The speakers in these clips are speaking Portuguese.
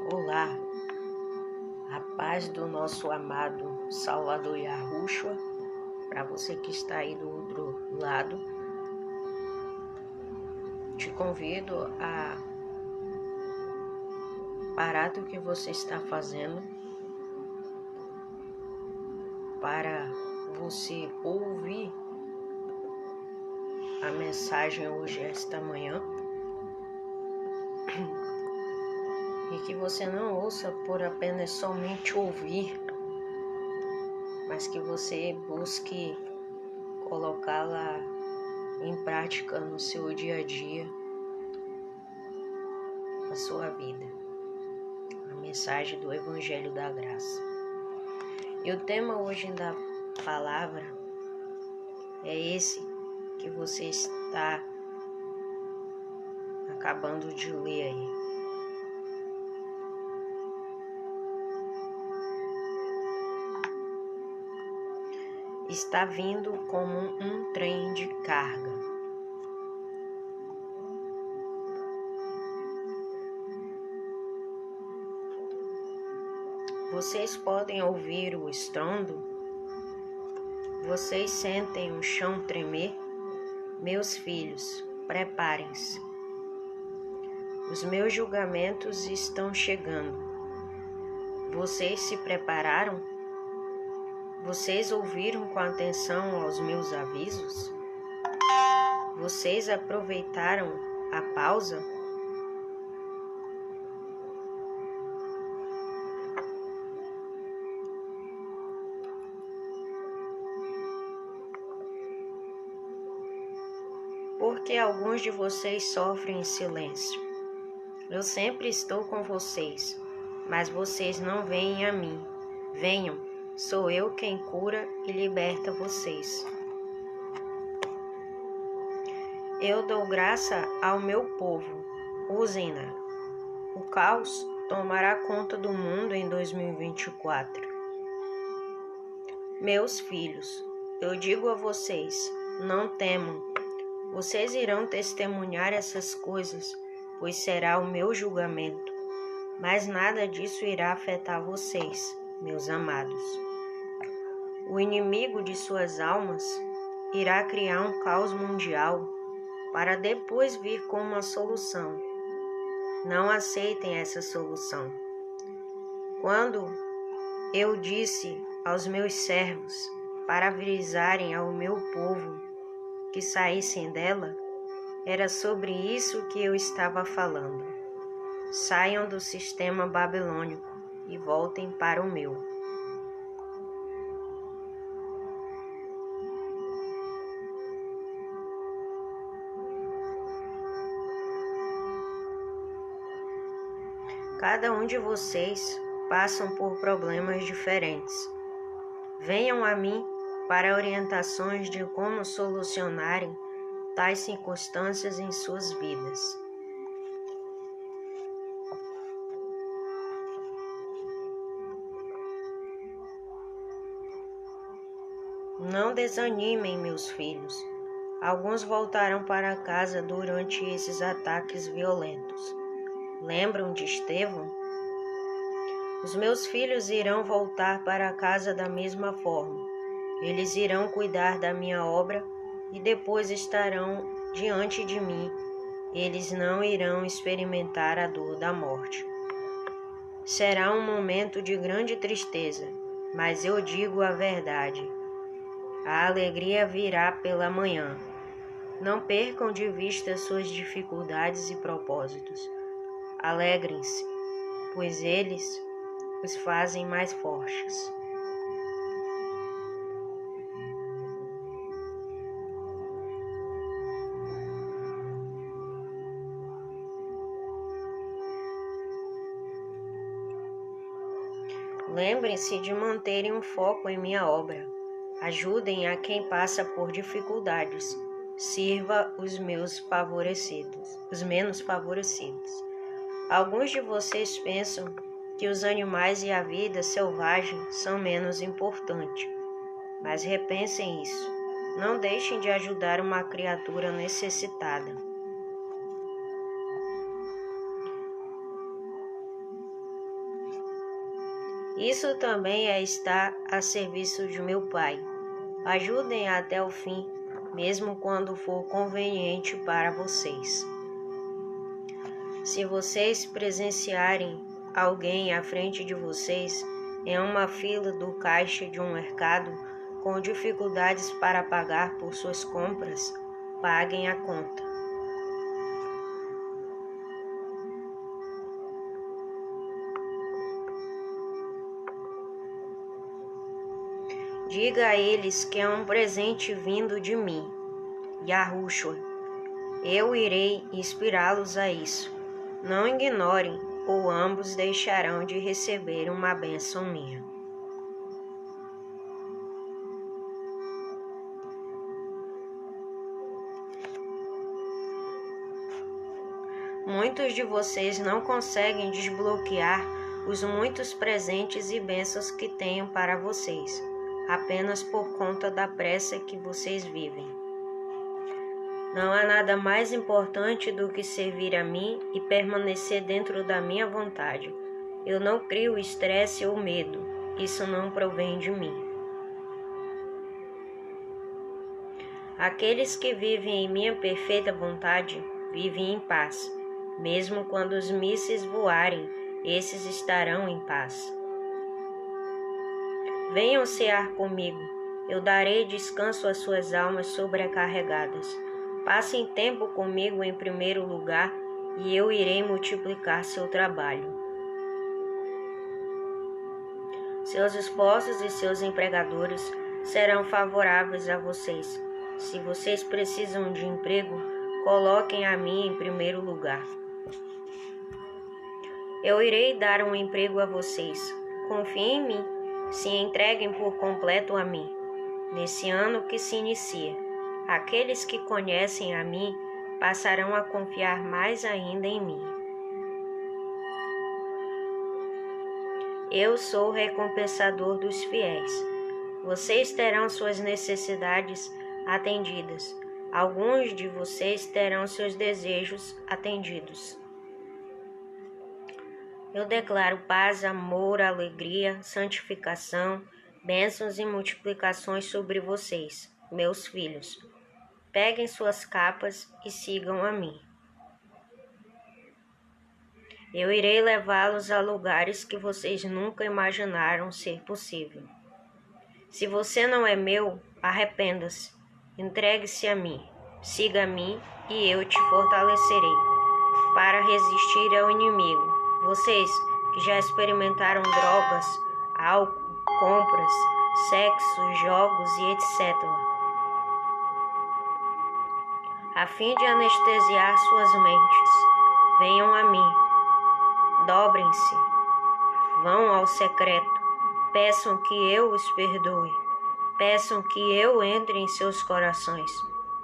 Olá, a paz do nosso amado Salvador Yahushua, para você que está aí do outro lado, te convido a parar do que você está fazendo para você ouvir a mensagem hoje, esta manhã, e que você não ouça por apenas somente ouvir, mas que você busque colocá-la em prática no seu dia a dia, na sua vida. A mensagem do Evangelho da Graça. E o tema hoje da palavra é esse que você está acabando de ler aí. Está vindo como um trem de carga. Vocês podem ouvir o estrondo? Vocês sentem o chão tremer? Meus filhos, preparem-se. Os meus julgamentos estão chegando. Vocês se prepararam? Vocês ouviram com atenção aos meus avisos? Vocês aproveitaram a pausa? Porque alguns de vocês sofrem em silêncio. Eu sempre estou com vocês, mas vocês não vêm a mim. Venham, sou eu quem cura e liberta vocês. Eu dou graça ao meu povo, usem-na. O caos tomará conta do mundo em 2024. Meus filhos, eu digo a vocês, não temam. Vocês irão testemunhar essas coisas, pois será o meu julgamento. Mas nada disso irá afetar vocês, meus amados. O inimigo de suas almas irá criar um caos mundial para depois vir com uma solução. Não aceitem essa solução. Quando eu disse aos meus servos para avisarem ao meu povo que saíssem dela, era sobre isso que eu estava falando. Saiam do sistema babilônico e voltem para o meu. Cada um de vocês passam por problemas diferentes. Venham a mim para orientações de como solucionarem tais circunstâncias em suas vidas. Não desanimem, meus filhos. Alguns voltarão para casa durante esses ataques violentos. Lembram de Estevão? Os meus filhos irão voltar para casa da mesma forma. Eles irão cuidar da minha obra e depois estarão diante de mim. Eles não irão experimentar a dor da morte. Será um momento de grande tristeza, mas eu digo a verdade. A alegria virá pela manhã. Não percam de vista suas dificuldades e propósitos. Alegrem-se, pois eles os fazem mais fortes. Lembrem-se de manterem um foco em minha obra. Ajudem a quem passa por dificuldades. Sirva os menos favorecidos. Alguns de vocês pensam que os animais e a vida selvagem são menos importantes. Mas repensem isso. Não deixem de ajudar uma criatura necessitada. Isso também é estar a serviço de meu Pai. Ajudem até o fim, mesmo quando for conveniente para vocês. Se vocês presenciarem alguém à frente de vocês em uma fila do caixa de um mercado com dificuldades para pagar por suas compras, paguem a conta. Diga a eles que é um presente vindo de mim, Yahushua. Eu irei inspirá-los a isso. Não ignorem, ou ambos deixarão de receber uma bênção minha. Muitos de vocês não conseguem desbloquear os muitos presentes e bênçãos que tenho para vocês, apenas por conta da pressa que vocês vivem. Não há nada mais importante do que servir a mim e permanecer dentro da minha vontade. Eu não crio estresse ou medo, isso não provém de mim. Aqueles que vivem em minha perfeita vontade vivem em paz. Mesmo quando os mísseis voarem, esses estarão em paz. Venham cear comigo, eu darei descanso às suas almas sobrecarregadas. Passem tempo comigo em primeiro lugar e eu irei multiplicar seu trabalho. Seus esposos e seus empregadores serão favoráveis a vocês. Se vocês precisam de emprego, coloquem a mim em primeiro lugar. Eu irei dar um emprego a vocês. Confiem em mim, se entreguem por completo a mim. Nesse ano que se inicia, aqueles que conhecem a mim passarão a confiar mais ainda em mim. Eu sou o recompensador dos fiéis. Vocês terão suas necessidades atendidas. Alguns de vocês terão seus desejos atendidos. Eu declaro paz, amor, alegria, santificação, bênçãos e multiplicações sobre vocês, meus filhos. Peguem suas capas e sigam a mim. Eu irei levá-los a lugares que vocês nunca imaginaram ser possível. Se você não é meu, arrependa-se. Entregue-se a mim. Siga a mim e eu te fortalecerei para resistir ao inimigo. Vocês que já experimentaram drogas, álcool, compras, sexo, jogos e etc., a fim de anestesiar suas mentes, venham a mim, dobrem-se, vão ao secreto, peçam que eu os perdoe, peçam que eu entre em seus corações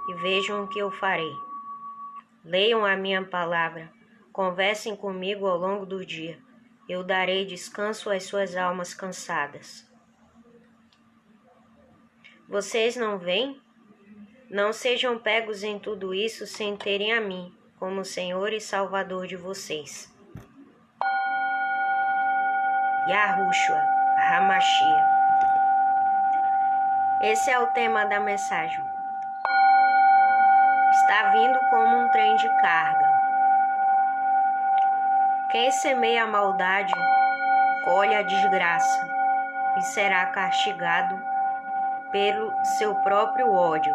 e vejam o que eu farei. Leiam a minha palavra. Conversem comigo ao longo do dia. Eu darei descanso às suas almas cansadas. Vocês não veem? Não sejam pegos em tudo isso sem terem a mim como Senhor e Salvador de vocês. Yahushua HaMashiach. Esse é o tema da mensagem. Está vindo como um trem de carga. Quem semeia a maldade, colhe a desgraça e será castigado pelo seu próprio ódio.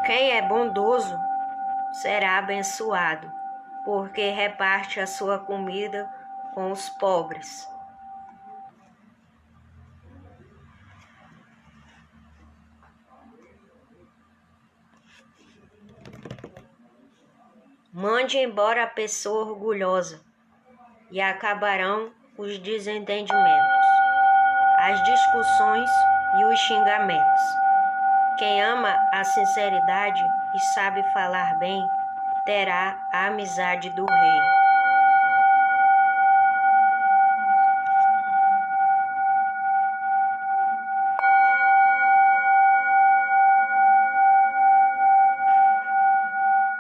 Quem é bondoso será abençoado, porque reparte a sua comida com os pobres. Mande embora a pessoa orgulhosa e acabarão os desentendimentos, as discussões e os xingamentos. Quem ama a sinceridade e sabe falar bem, terá a amizade do rei.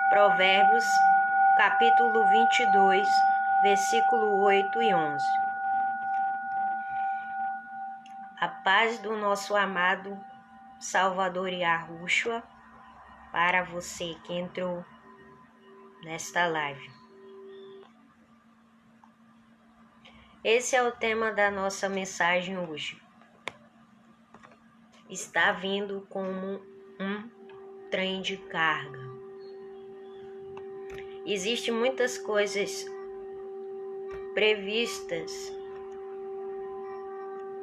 Provérbios, capítulo 22, versículo 8 e 11. A paz do nosso amado Salvador Yahushua para você que entrou nesta live. Esse é o tema da nossa mensagem hoje. Está vindo como um trem de carga. Existem muitas coisas previstas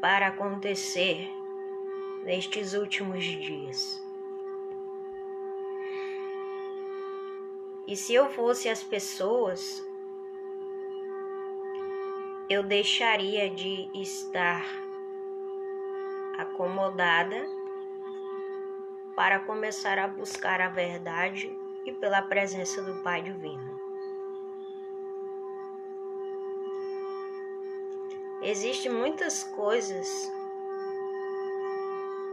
para acontecer nestes últimos dias. E se eu fosse as pessoas, eu deixaria de estar acomodada para começar a buscar a verdade e pela presença do Pai Divino. Existem muitas coisas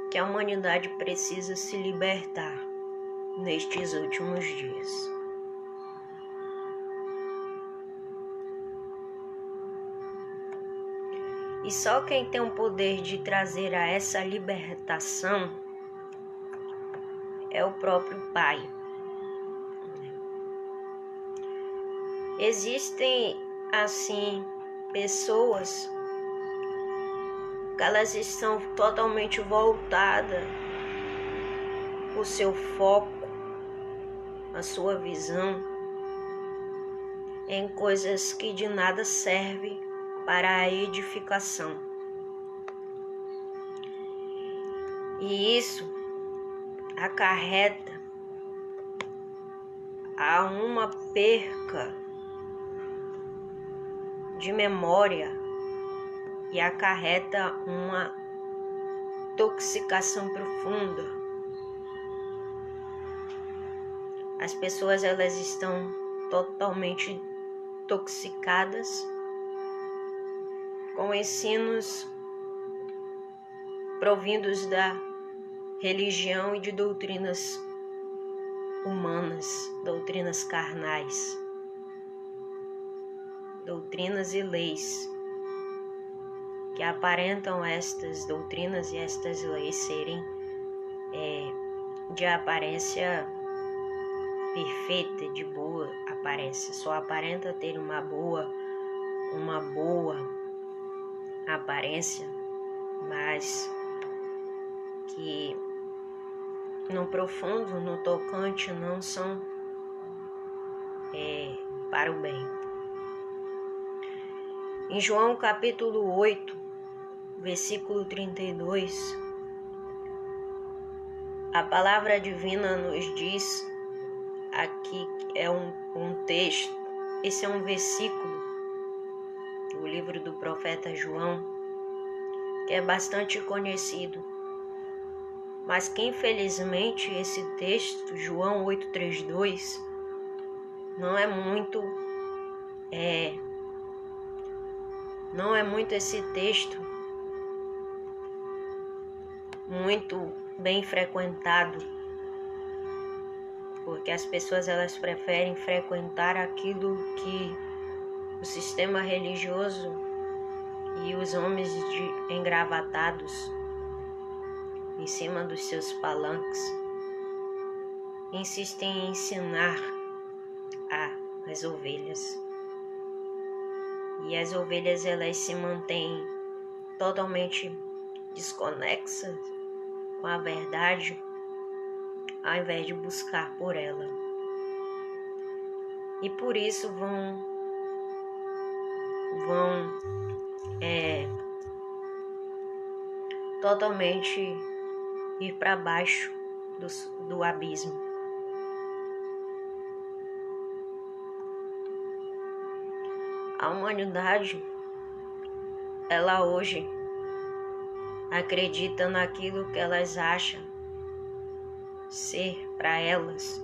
que a humanidade precisa se libertar nestes últimos dias. E só quem tem o poder de trazer a essa libertação é o próprio Pai. Existem, assim, pessoas que elas estão totalmente voltadas, o seu foco, a sua visão, em coisas que de nada servem para a edificação. E isso acarreta a uma perca de memória e acarreta uma intoxicação profunda. As pessoas elas estão totalmente intoxicadas com ensinos provindos da religião e de doutrinas humanas, doutrinas carnais, doutrinas e leis que aparentam estas doutrinas e estas leis serem de aparência perfeita, de boa aparência, só aparenta ter uma boa aparência, mas que no profundo, no tocante, não são para o bem. Em João capítulo 8, versículo 32, a palavra divina nos diz, aqui é um texto, esse é um versículo do livro do profeta João, que é bastante conhecido, mas que infelizmente esse texto, João 8:32, não é muito esse texto muito bem frequentado, porque as pessoas elas preferem frequentar aquilo que o sistema religioso e os homens engravatados em cima dos seus palanques insistem em ensinar às ovelhas. E as ovelhas elas se mantêm totalmente desconexas com a verdade, ao invés de buscar por ela. E por isso vão totalmente ir para baixo do abismo. A humanidade, ela hoje acredita naquilo que elas acham ser para elas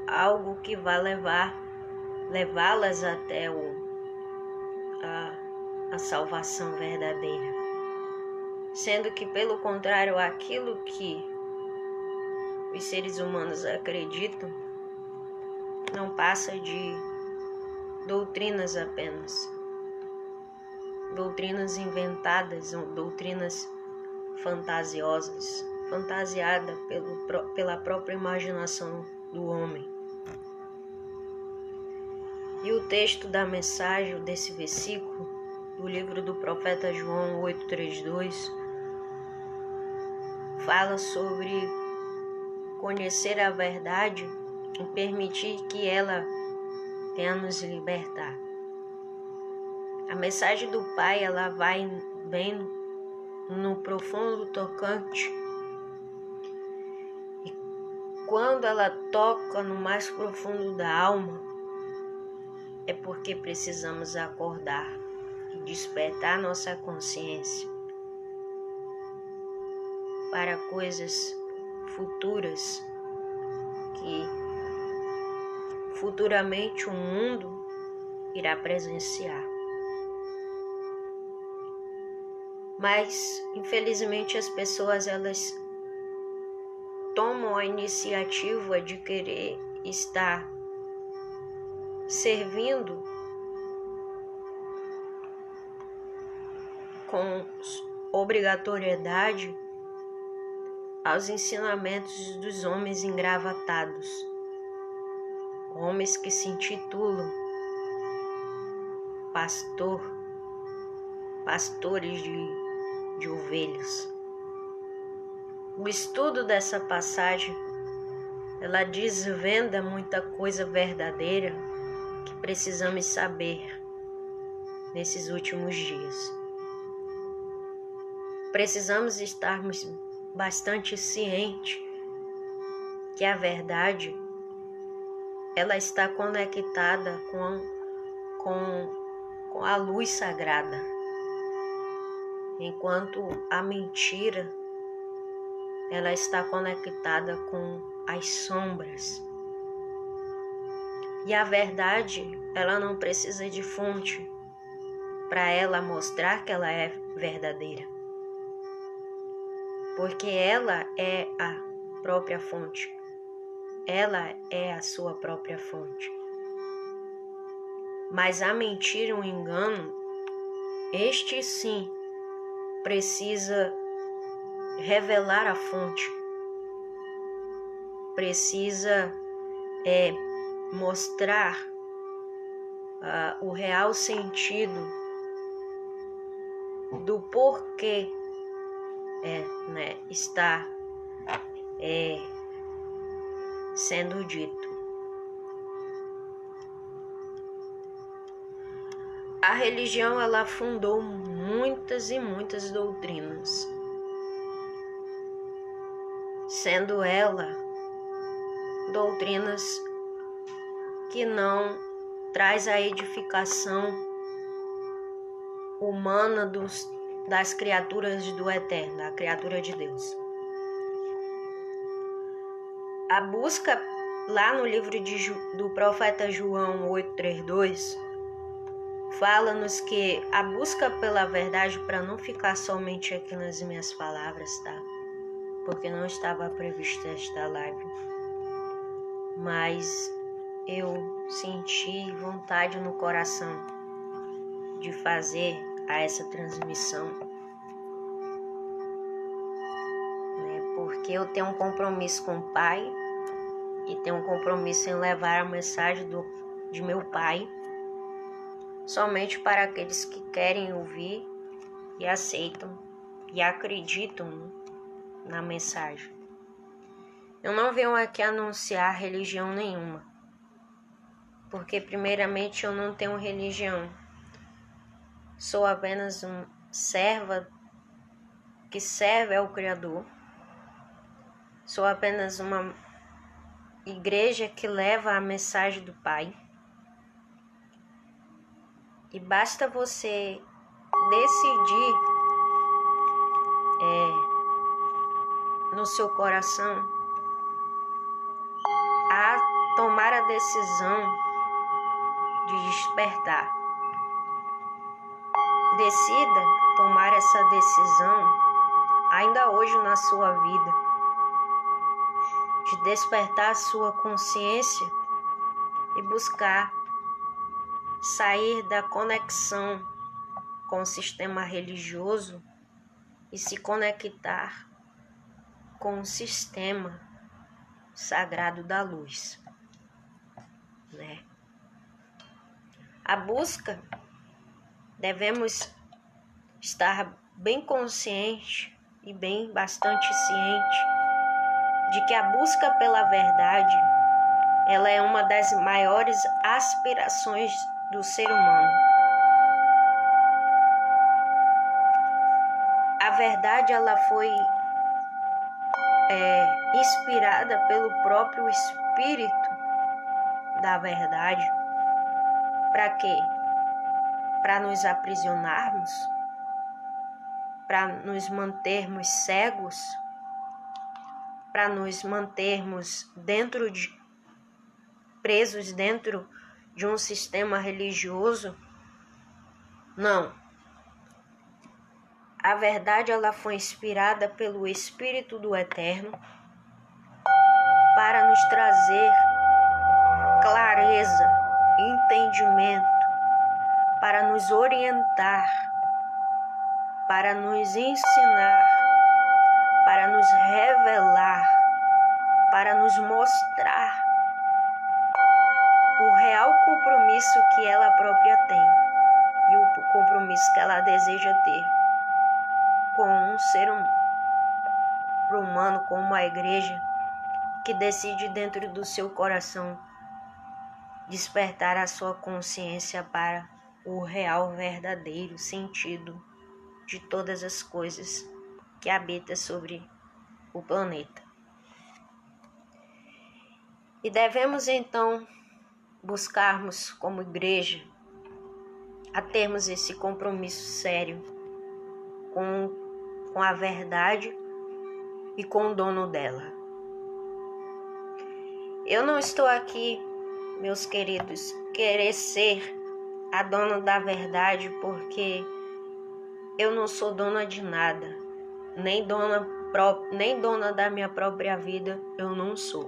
algo que vai levá-las até a salvação verdadeira, sendo que pelo contrário, aquilo que os seres humanos acreditam não passa de doutrinas apenas. doutrinas inventadas, doutrinas fantasiosas, fantasiadas pela própria imaginação do homem. E o texto da mensagem desse versículo, do livro do profeta João 8:32, fala sobre conhecer a verdade e permitir que ela venha nos libertar. A mensagem do Pai, ela vai bem no profundo tocante. E quando ela toca no mais profundo da alma, é porque precisamos acordar e despertar nossa consciência para coisas futuras que futuramente o mundo irá presenciar. Mas, infelizmente, as pessoas elas tomam a iniciativa de querer estar servindo com obrigatoriedade aos ensinamentos dos homens engravatados, homens que se intitulam pastores de ovelhas. O estudo dessa passagem, ela desvenda muita coisa verdadeira que precisamos saber nesses últimos dias. Precisamos estarmos bastante cientes que a verdade ela está conectada com a luz sagrada, enquanto a mentira ela está conectada com as sombras. E a verdade, ela não precisa de fonte para ela mostrar que ela é verdadeira, porque ela é a própria fonte. Ela é a sua própria fonte. Mas a mentira, o engano, este sim precisa revelar a fonte. Precisa mostrar o real sentido do porquê está sendo dito. A religião ela fundou muitas e muitas doutrinas, sendo ela doutrinas que não traz a edificação humana das criaturas do Eterno, da criatura de Deus. A busca lá no livro do profeta João 8:32 fala-nos que a busca pela verdade, para não ficar somente aqui nas minhas palavras, tá? Porque não estava prevista esta live, mas eu senti vontade no coração de fazer essa transmissão, porque eu tenho um compromisso com o Pai e tenho um compromisso em levar a mensagem de meu Pai somente para aqueles que querem ouvir e aceitam e acreditam na mensagem. Eu não venho aqui anunciar religião nenhuma, porque primeiramente eu não tenho religião. Sou apenas uma serva que serve ao Criador. Sou apenas uma igreja que leva a mensagem do Pai. E basta você decidir no seu coração a tomar a decisão de despertar. Decida tomar essa decisão ainda hoje na sua vida, de despertar a sua consciência e buscar sair da conexão com o sistema religioso e se conectar com o sistema sagrado da luz, né? A busca, devemos estar bem consciente e bastante ciente de que a busca pela verdade, ela é uma das maiores aspirações do ser humano. A verdade, ela foi inspirada pelo próprio Espírito da verdade. Para quê? Para nos aprisionarmos? Para nos mantermos cegos? Para nos mantermos presos dentro de um sistema religioso? Não. A verdade, ela foi inspirada pelo Espírito do Eterno para nos trazer clareza, entendimento, para nos orientar, para nos ensinar, para nos revelar, para nos mostrar o real compromisso que ela própria tem e o compromisso que ela deseja ter com um ser humano, com uma igreja que decide dentro do seu coração despertar a sua consciência para o real, verdadeiro sentido de todas as coisas que habitam sobre o planeta. E devemos então buscarmos como igreja a termos esse compromisso sério com a verdade e com o dono dela. Eu não estou aqui, meus queridos, querer ser a dona da verdade, porque eu não sou dona de nada, nem dona da minha própria vida eu não sou.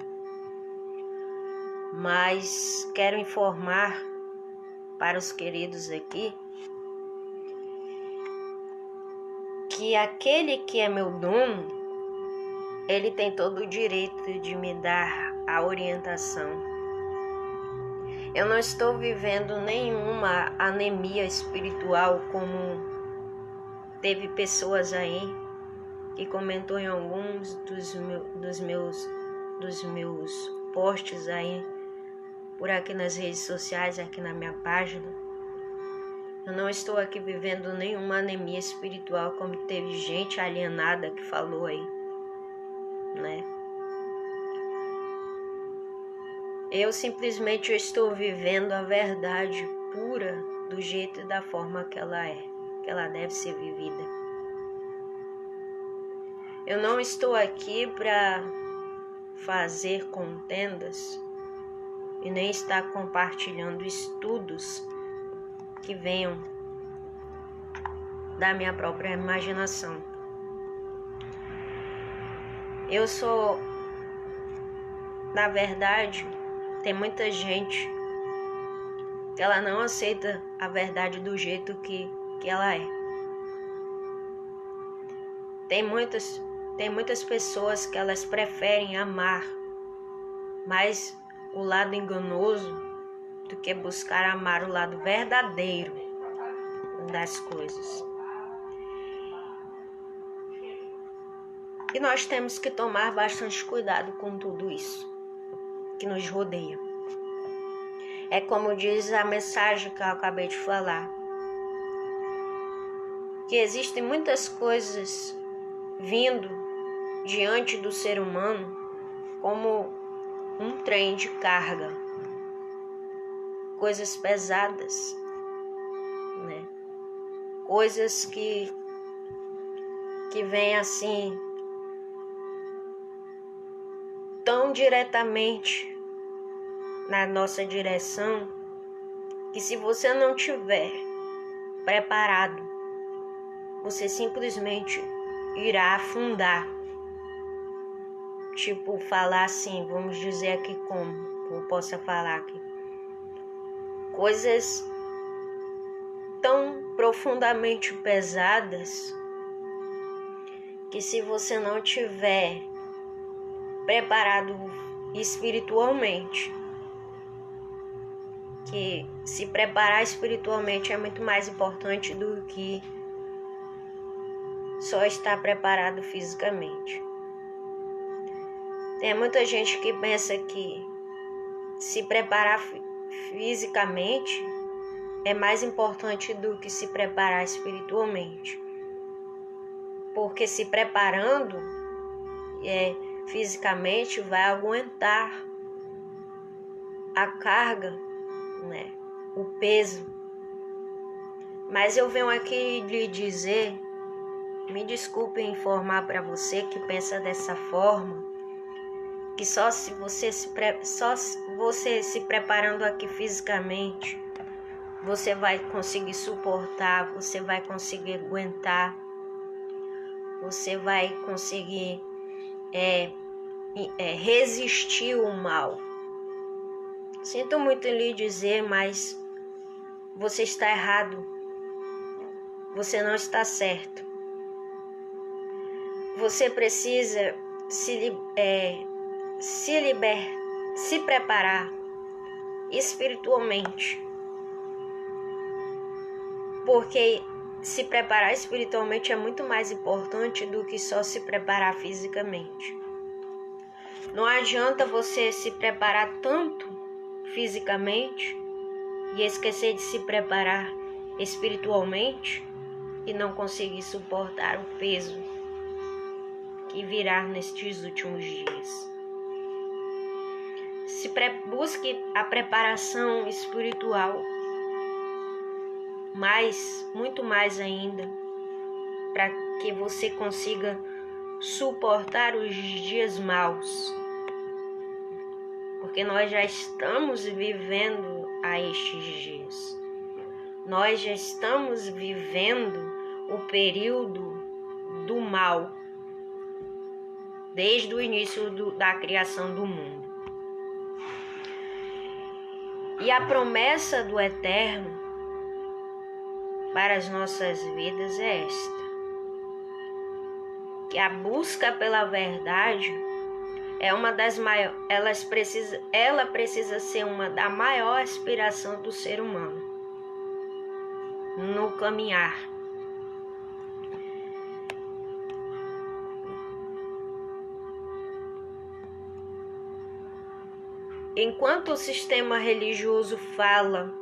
Mas quero informar para os queridos aqui que aquele que é meu dono, ele tem todo o direito de me dar a orientação. Eu não estou vivendo nenhuma anemia espiritual, como teve pessoas aí que comentou em alguns dos meus posts aí por aqui nas redes sociais, aqui na minha página. Eu não estou aqui vivendo nenhuma anemia espiritual, como teve gente alienada que falou aí, né? Eu simplesmente estou vivendo a verdade pura do jeito e da forma que ela é, que ela deve ser vivida. Eu não estou aqui para fazer contendas e nem estar compartilhando estudos que venham da minha própria imaginação. Eu sou, na verdade, tem muita gente que ela não aceita a verdade do jeito que ela é. Tem muitas pessoas que elas preferem amar mais o lado enganoso do que buscar amar o lado verdadeiro das coisas. E nós temos que tomar bastante cuidado com tudo isso que nos rodeia. É como diz a mensagem que eu acabei de falar, que existem muitas coisas vindo diante do ser humano como um trem de carga, coisas pesadas, né? Coisas que vêm assim tão diretamente na nossa direção, que se você não tiver preparado, você simplesmente irá afundar. Tipo, falar assim, vamos dizer aqui como eu possa falar aqui. Coisas tão profundamente pesadas que, se você não tiver preparado espiritualmente, que se preparar espiritualmente é muito mais importante do que só estar preparado fisicamente. Tem muita gente que pensa que se preparar fisicamente é mais importante do que se preparar espiritualmente. Porque se preparando fisicamente vai aguentar a carga, né? O peso. Mas eu venho aqui lhe dizer, me desculpe informar para você que pensa dessa forma, que só você se preparando aqui fisicamente, você vai conseguir suportar, você vai conseguir aguentar, você vai conseguir resistir o mal. Sinto muito lhe dizer, mas você está errado. Você não está certo. Você precisa se preparar espiritualmente. Porque se preparar espiritualmente é muito mais importante do que só se preparar fisicamente. Não adianta você se preparar tanto fisicamente e esquecer de se preparar espiritualmente e não conseguir suportar o peso que virá nestes últimos dias. Busque a preparação espiritual, muito mais ainda, para que você consiga suportar os dias maus. Porque nós já estamos vivendo a estes dias. Nós já estamos vivendo o período do mal, desde o início da criação do mundo. E a promessa do Eterno para as nossas vidas é esta: que a busca pela verdade é uma das maiores, ela precisa ser uma da maior aspiração do ser humano no caminhar. Enquanto o sistema religioso fala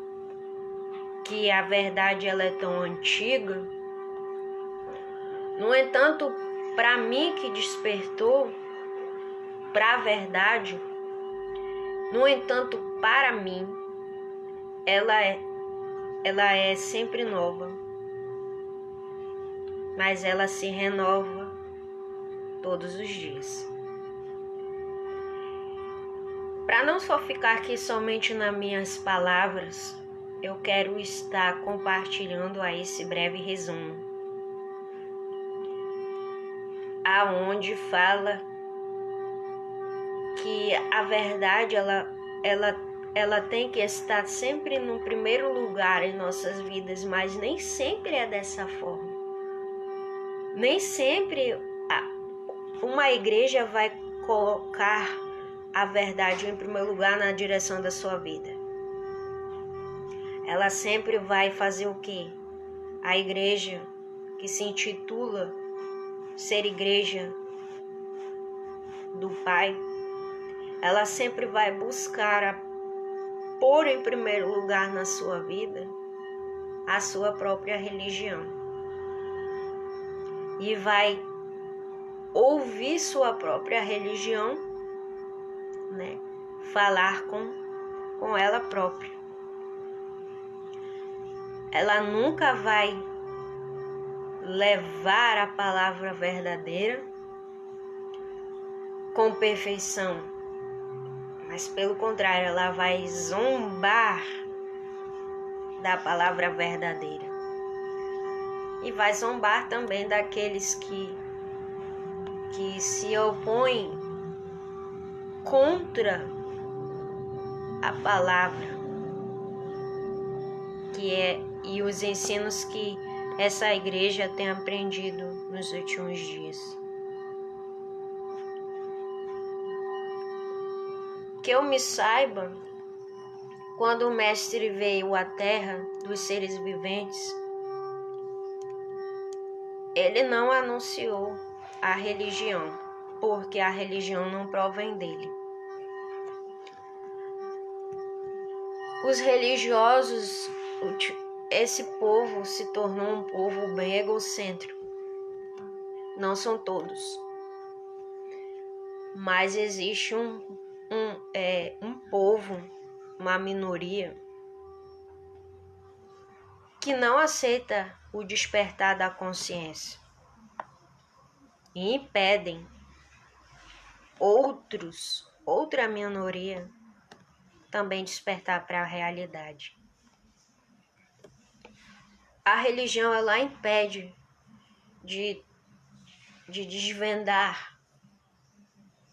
que a verdade ela é tão antiga, no entanto, para mim que despertou para a verdade, no entanto, para mim, ela é sempre nova, mas ela se renova todos os dias. Para não só ficar aqui somente nas minhas palavras, eu quero estar compartilhando a esse breve resumo, aonde fala que a verdade ela tem que estar sempre no primeiro lugar em nossas vidas, mas nem sempre é dessa forma. Nem sempre uma igreja vai colocar a verdade em primeiro lugar na direção da sua vida. Ela sempre vai fazer o quê? A igreja que se intitula ser igreja do Pai, ela sempre vai buscar pôr em primeiro lugar na sua vida a sua própria religião. E vai ouvir sua própria religião, né? Falar com ela própria. Ela nunca vai levar a palavra verdadeira com perfeição, mas pelo contrário, ela vai zombar da palavra verdadeira e vai zombar também daqueles que se opõem contra a palavra, que é e os ensinos que essa igreja tem aprendido nos últimos dias. Que eu me saiba, quando o Mestre veio à terra dos seres viventes, ele não anunciou a religião, porque a religião não provém dele. Os religiosos, esse povo se tornou um povo bem egocêntrico. Não são todos, mas existe um povo, uma minoria, que não aceita o despertar da consciência e impedem outra minoria, também despertar para a realidade. A religião, ela impede de desvendar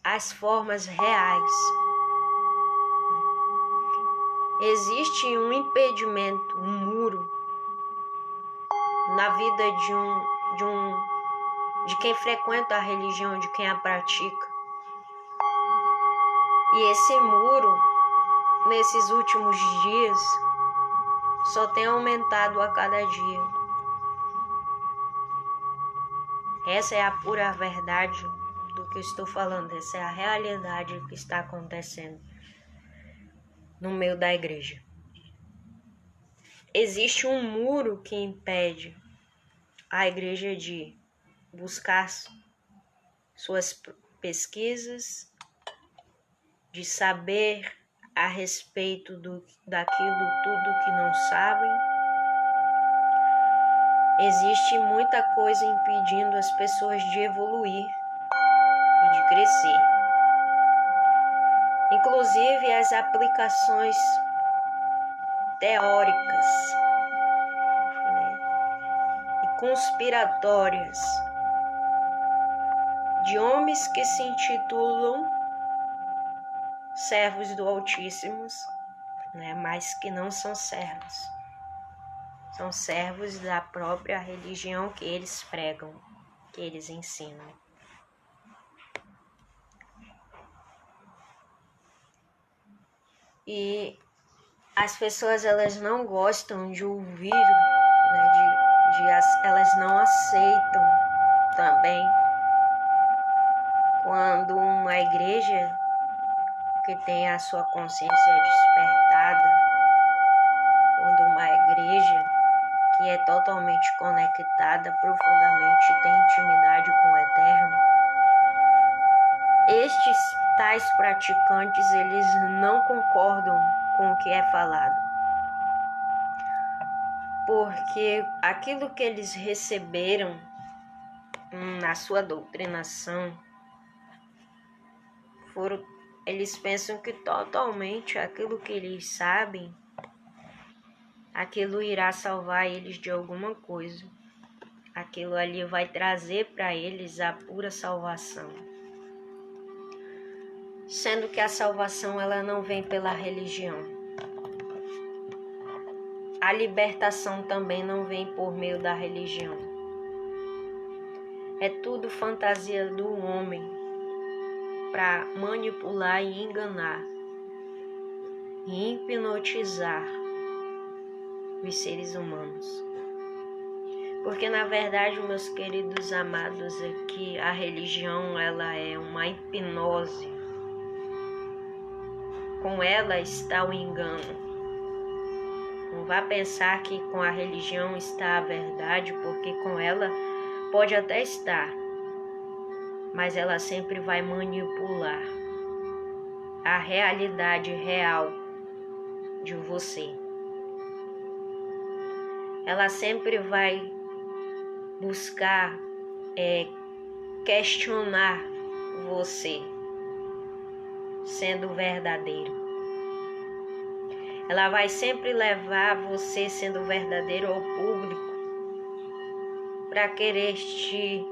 as formas reais. Existe um impedimento, um muro na vida de quem frequenta a religião, de quem a pratica. E esse muro, nesses últimos dias, só tem aumentado a cada dia. Essa é a pura verdade do que eu estou falando, essa é a realidade que está acontecendo no meio da igreja. Existe um muro que impede a igreja de buscar suas pesquisas, de saber a respeito daquilo tudo que não sabem. Existe muita coisa impedindo as pessoas de evoluir e de crescer. Inclusive as aplicações teóricas, e conspiratórias de homens que se intitulam servos do Altíssimo, mas que não são servos. São servos da própria religião que eles pregam, que eles ensinam. E as pessoas, elas não gostam de ouvir, elas não aceitam também quando uma igreja que tem a sua consciência despertada, quando uma igreja que é totalmente conectada profundamente, tem intimidade com o Eterno, estes tais praticantes, eles não concordam com o que é falado. Porque aquilo que eles receberam na sua doutrinação, eles pensam que totalmente aquilo que eles sabem, aquilo irá salvar eles de alguma coisa. Aquilo ali vai trazer para eles a pura salvação. Sendo que a salvação, ela não vem pela religião. A libertação também não vem por meio da religião. É tudo fantasia do homem para manipular e enganar e hipnotizar os seres humanos. Porque na verdade, meus queridos amados, é que a religião, ela é uma hipnose. Com ela está o engano. Não vá pensar que com a religião está a verdade, porque com ela pode até estar, mas ela sempre vai manipular a realidade real de você. Ela sempre vai buscar questionar você sendo verdadeiro. Ela vai sempre levar você sendo verdadeiro ao público para querer te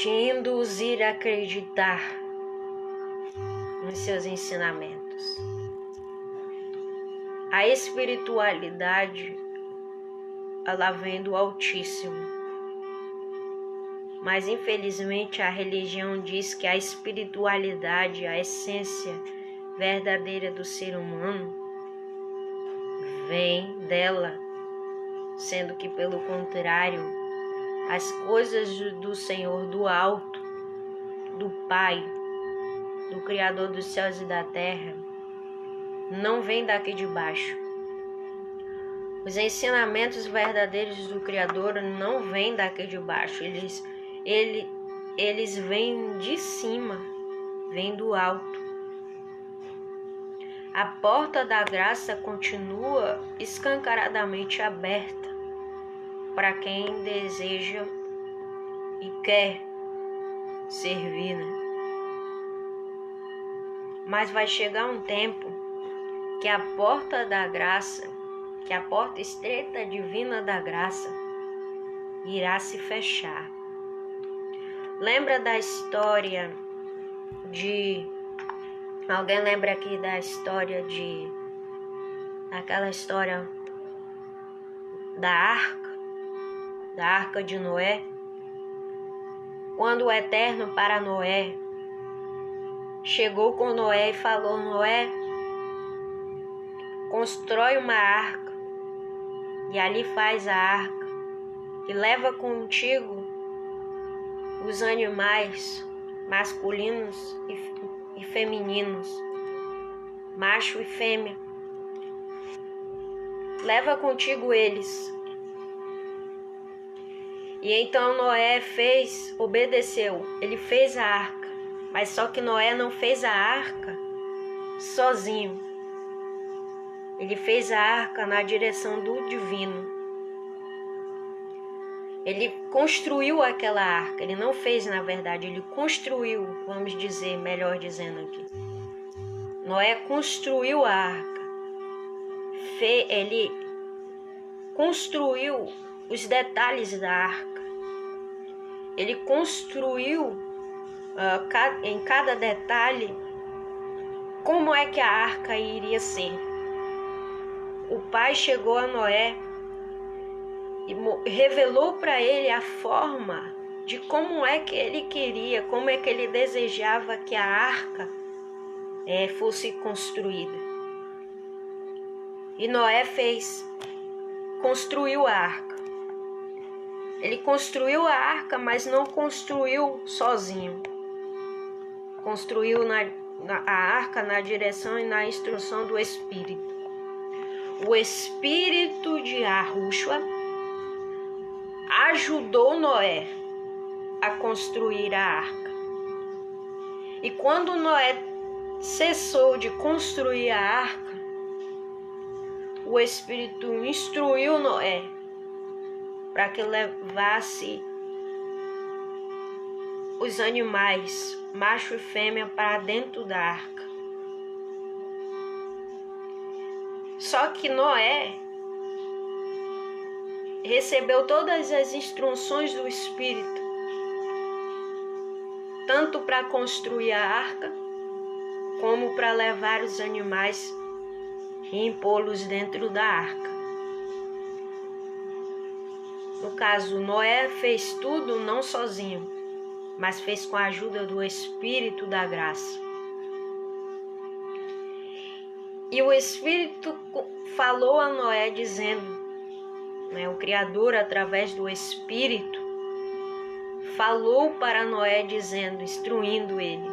induzir a acreditar nos seus ensinamentos. A espiritualidade, ela vem do Altíssimo. Mas infelizmente a religião diz que a espiritualidade, a essência verdadeira do ser humano, vem dela, sendo que pelo contrário, as coisas do Senhor do alto, do Pai, do Criador dos céus e da terra, não vêm daqui de baixo. Os ensinamentos verdadeiros do Criador não vêm daqui de baixo, eles vêm de cima, vêm do alto. A porta da graça continua escancaradamente aberta para quem deseja e quer servir, né? Mas vai chegar um tempo que a porta da graça, que a porta estreita divina da graça irá se fechar. Lembra da história de... Alguém lembra aqui da história daquela história da arca de Noé? Quando o Eterno para Noé chegou com Noé e falou: Noé, constrói uma arca e ali faz a arca e leva contigo os animais masculinos e femininos, macho e fêmea. Leva contigo eles. E então Noé obedeceu, ele fez a arca, mas só que Noé não fez a arca sozinho. Ele fez a arca na direção do divino. Ele construiu aquela arca, ele não fez na verdade, ele construiu, vamos dizer, melhor dizendo aqui. Noé construiu a arca, ele construiu os detalhes da arca, ele construiu em cada detalhe como é que a arca iria ser. O Pai chegou a Noé e revelou para ele a forma de como é que ele queria, como é que ele desejava que a arca fosse construída. E Noé construiu a arca. Ele construiu a arca, mas não construiu sozinho. Construiu a arca na direção e na instrução do Espírito. O Espírito de Yahushua ajudou Noé a construir a arca. E quando Noé cessou de construir a arca, o Espírito instruiu Noé para que levasse os animais, macho e fêmea, para dentro da arca. Só que Noé recebeu todas as instruções do Espírito, tanto para construir a arca, como para levar os animais e impô-los dentro da arca. No caso, Noé fez tudo não sozinho, mas fez com a ajuda do Espírito da graça. E o Espírito falou a Noé dizendo, o Criador, através do Espírito, falou para Noé dizendo, instruindo ele: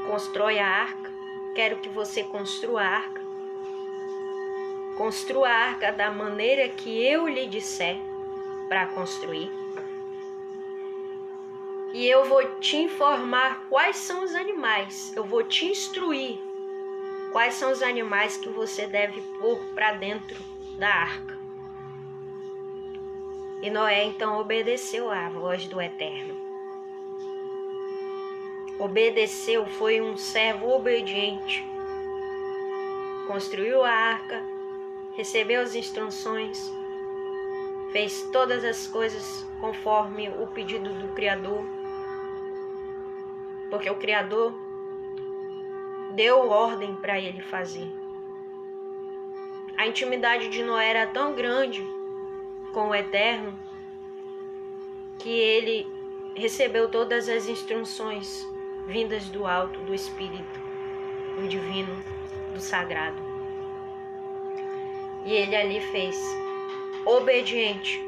constrói a arca, quero que você construa a arca. Construa a arca da maneira que eu lhe disser para construir. E eu vou te informar quais são os animais, eu vou te instruir quais são os animais que você deve pôr para dentro da arca. E Noé então obedeceu à voz do Eterno. Obedeceu, foi um servo obediente. Construiu a arca, recebeu as instruções, fez todas as coisas conforme o pedido do Criador, porque o Criador deu ordem para ele fazer. A intimidade de Noé era tão grande com o Eterno que ele recebeu todas as instruções vindas do alto, do Espírito, do divino, do sagrado. E ele ali fez obediente,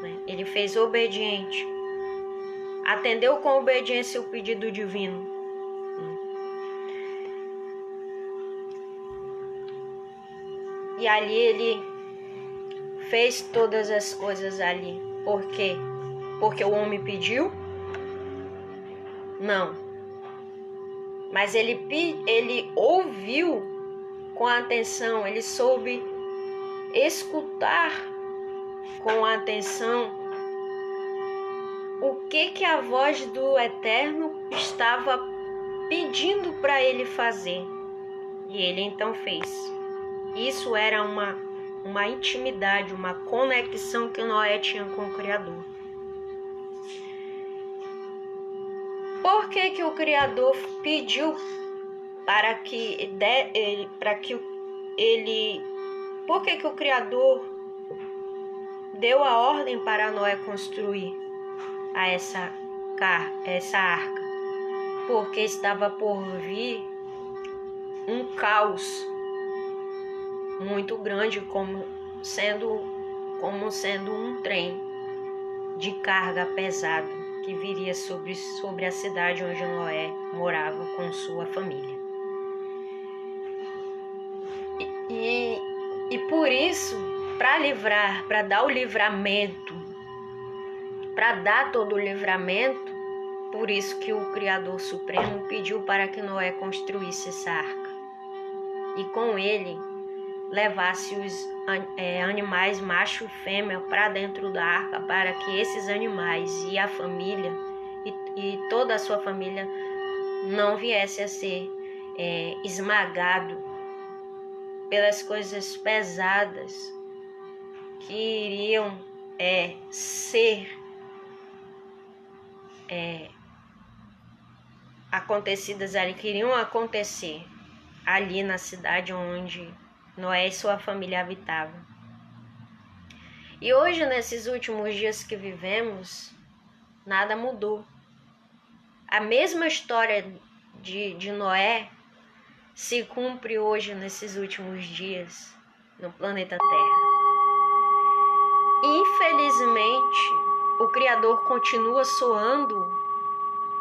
né? Ele fez obediente, atendeu com obediência o pedido divino. E ali ele fez todas as coisas ali. Por quê? Porque o homem pediu? Não. Mas ele ouviu com atenção, ele soube escutar com atenção o que a voz do Eterno estava pedindo para ele fazer. E ele então fez. Isso era uma intimidade, uma conexão que Noé tinha com o Criador. Por que o Criador pediu por que o Criador deu a ordem para Noé construir essa arca? Porque estava por vir um caos muito grande, como sendo um trem de carga pesado que viria sobre a cidade onde Noé morava com sua família. E por isso, para dar o livramento, para dar todo o livramento, por isso que o Criador Supremo pediu para que Noé construísse essa arca. E com ele levasse os animais macho e fêmea para dentro da arca, para que esses animais e a família e toda a sua família não viesse a ser esmagado pelas coisas pesadas que iriam ser acontecidas ali, que iriam acontecer ali na cidade onde Noé e sua família habitavam. E hoje, nesses últimos dias que vivemos, nada mudou. A mesma história de Noé se cumpre hoje, nesses últimos dias, no planeta Terra. Infelizmente, o Criador continua soando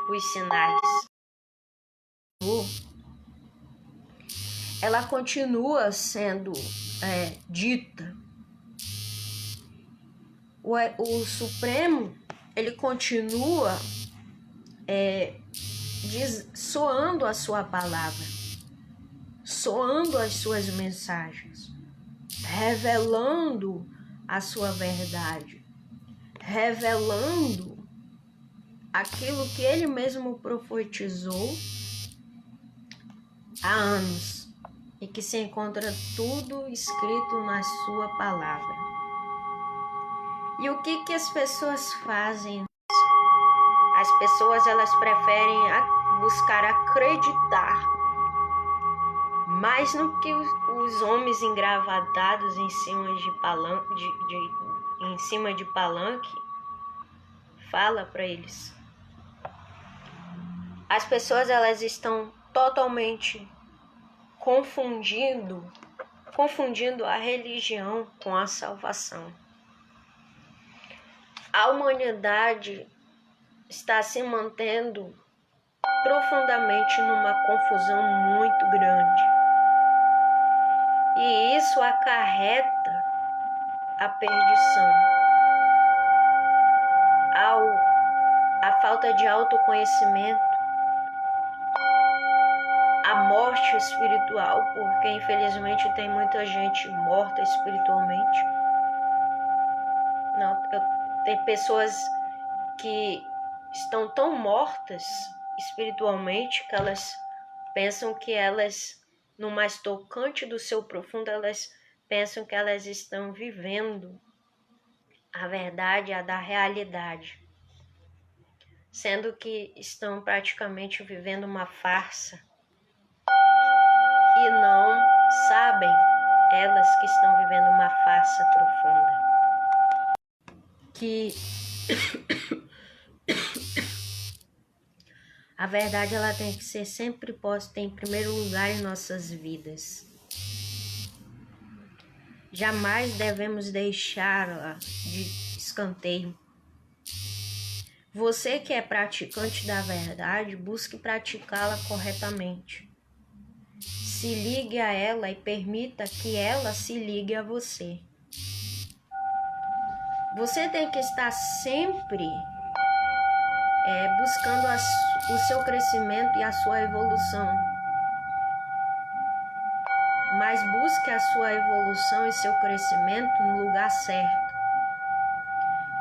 os sinais. Ela continua sendo dita. O Supremo, ele continua soando a sua palavra, soando as suas mensagens, revelando a sua verdade, revelando aquilo que ele mesmo profetizou há anos e que se encontra tudo escrito na sua palavra. E o que as pessoas fazem? As pessoas, elas preferem buscar acreditar mais no que os homens engravatados em cima de palanque fala para eles. As pessoas, elas estão totalmente confundindo a religião com a salvação. A humanidade está se mantendo profundamente numa confusão muito grande. E isso acarreta a perdição, a falta de autoconhecimento, a morte espiritual, porque infelizmente tem muita gente morta espiritualmente. Tem pessoas que estão tão mortas espiritualmente que elas pensam que elas, no mais tocante do seu profundo, elas pensam que elas estão vivendo a verdade, a da realidade, sendo que estão praticamente vivendo uma farsa e não sabem, elas graça profunda. Que a verdade ela tem que ser sempre posta em primeiro lugar em nossas vidas. Jamais devemos deixá-la de escanteio. Você que é praticante da verdade, busque praticá-la corretamente. Se ligue a ela e permita que ela se ligue a você. Você tem que estar sempre buscando o seu crescimento e a sua evolução. Mas busque a sua evolução e seu crescimento no lugar certo.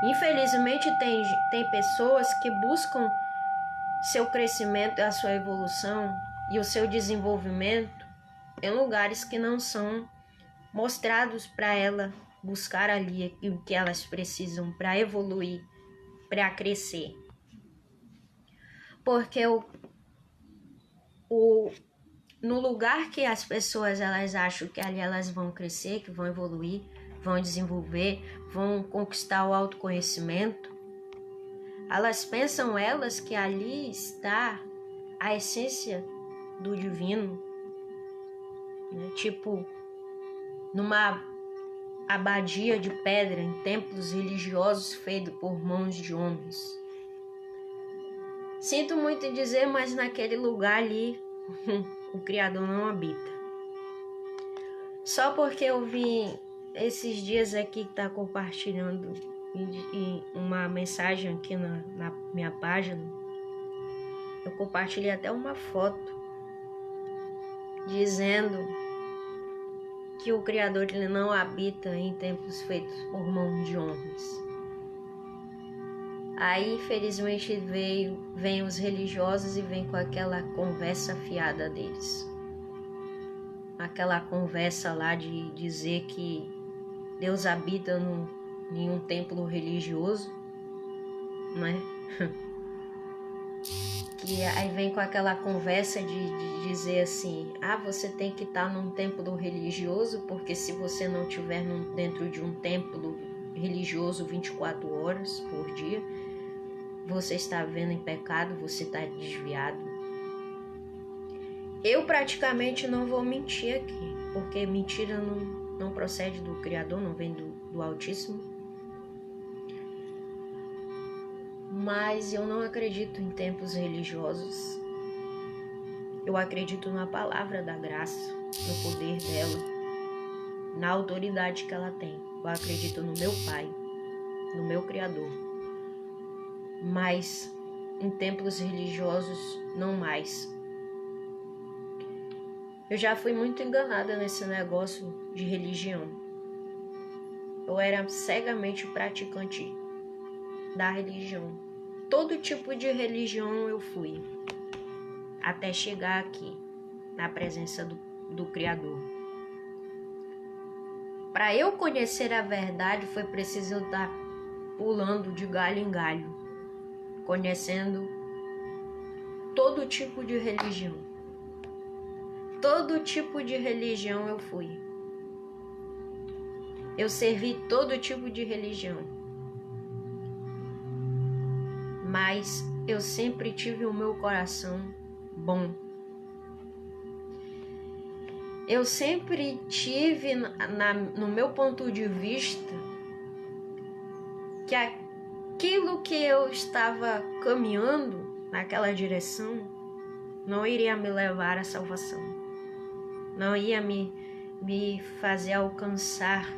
Infelizmente, tem pessoas que buscam seu crescimento e a sua evolução e o seu desenvolvimento em lugares que não são mostrados para ela buscar ali o que elas precisam para evoluir, para crescer. Porque no lugar que as pessoas elas acham que ali elas vão crescer, que vão evoluir, vão desenvolver, vão conquistar o autoconhecimento, elas pensam que ali está a essência do divino, né? Tipo numa abadia de pedra em templos religiosos feitos por mãos de homens. Sinto muito em dizer, mas naquele lugar ali o Criador não habita. Só porque eu vi esses dias aqui que tá compartilhando uma mensagem aqui na minha página, eu compartilhei até uma foto dizendo que o Criador ele não habita em templos feitos por mãos de homens. Aí, infelizmente, vem os religiosos e vem com aquela conversa fiada deles. Aquela conversa lá de dizer que Deus habita em um templo religioso, né? Que aí vem com aquela conversa de dizer assim, você tem que estar num templo religioso, porque se você não estiver dentro de um templo religioso 24 horas por dia, você está vivendo em pecado, você está desviado. Eu praticamente não vou mentir aqui, porque mentira não procede do Criador, não vem do Altíssimo. Mas eu não acredito em templos religiosos. Eu acredito na palavra da graça, no poder dela, na autoridade que ela tem. Eu acredito no meu Pai, no meu Criador. Mas em templos religiosos, não mais. Eu já fui muito enganada nesse negócio de religião. Eu era cegamente praticante da religião. Todo tipo de religião eu fui, até chegar aqui, na presença do Criador. Para eu conhecer a verdade, foi preciso eu estar pulando de galho em galho, conhecendo todo tipo de religião. Todo tipo de religião eu fui. Eu servi todo tipo de religião. Mas eu sempre tive o meu coração bom. Eu sempre tive, no meu ponto de vista, que aquilo que eu estava caminhando naquela direção não iria me levar à salvação. Não ia me fazer alcançar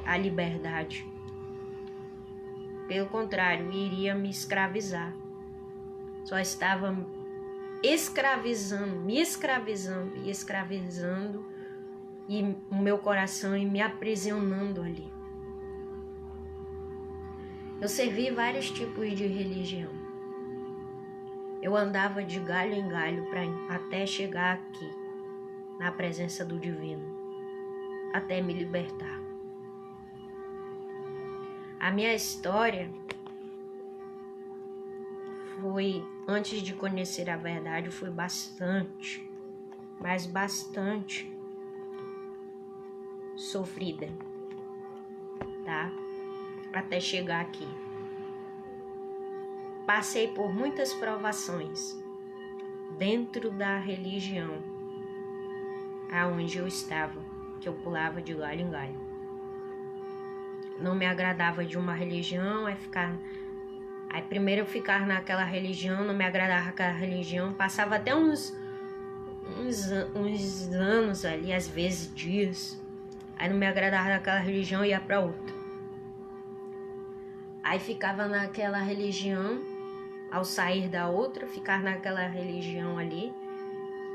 a liberdade. Pelo contrário, iria me escravizar. Só estava me escravizando e o meu coração e me aprisionando ali. Eu servi vários tipos de religião. Eu andava de galho em galho até chegar aqui, na presença do Divino, até me libertar. A minha história foi, antes de conhecer a verdade, foi bastante sofrida, tá? Até chegar aqui. Passei por muitas provações dentro da religião aonde eu estava, que eu pulava de galho em galho. Não me agradava de uma religião, aí primeiro eu ficar naquela religião, não me agradava aquela religião, passava até uns anos ali, às vezes dias, aí não me agradava daquela religião e ia para outra. Aí ficava naquela religião, ao sair da outra, ficar naquela religião ali,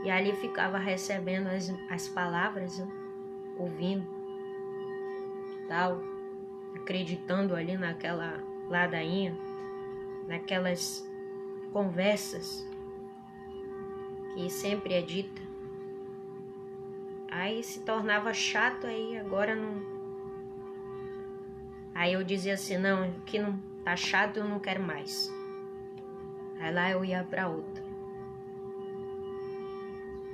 e ali ficava recebendo as palavras, né? Ouvindo, tal, acreditando ali naquela ladainha, naquelas conversas que sempre é dita. Aí se tornava chato, aí agora não. Aí eu dizia assim, não, que não tá chato, eu não quero mais. Aí lá eu ia pra outra.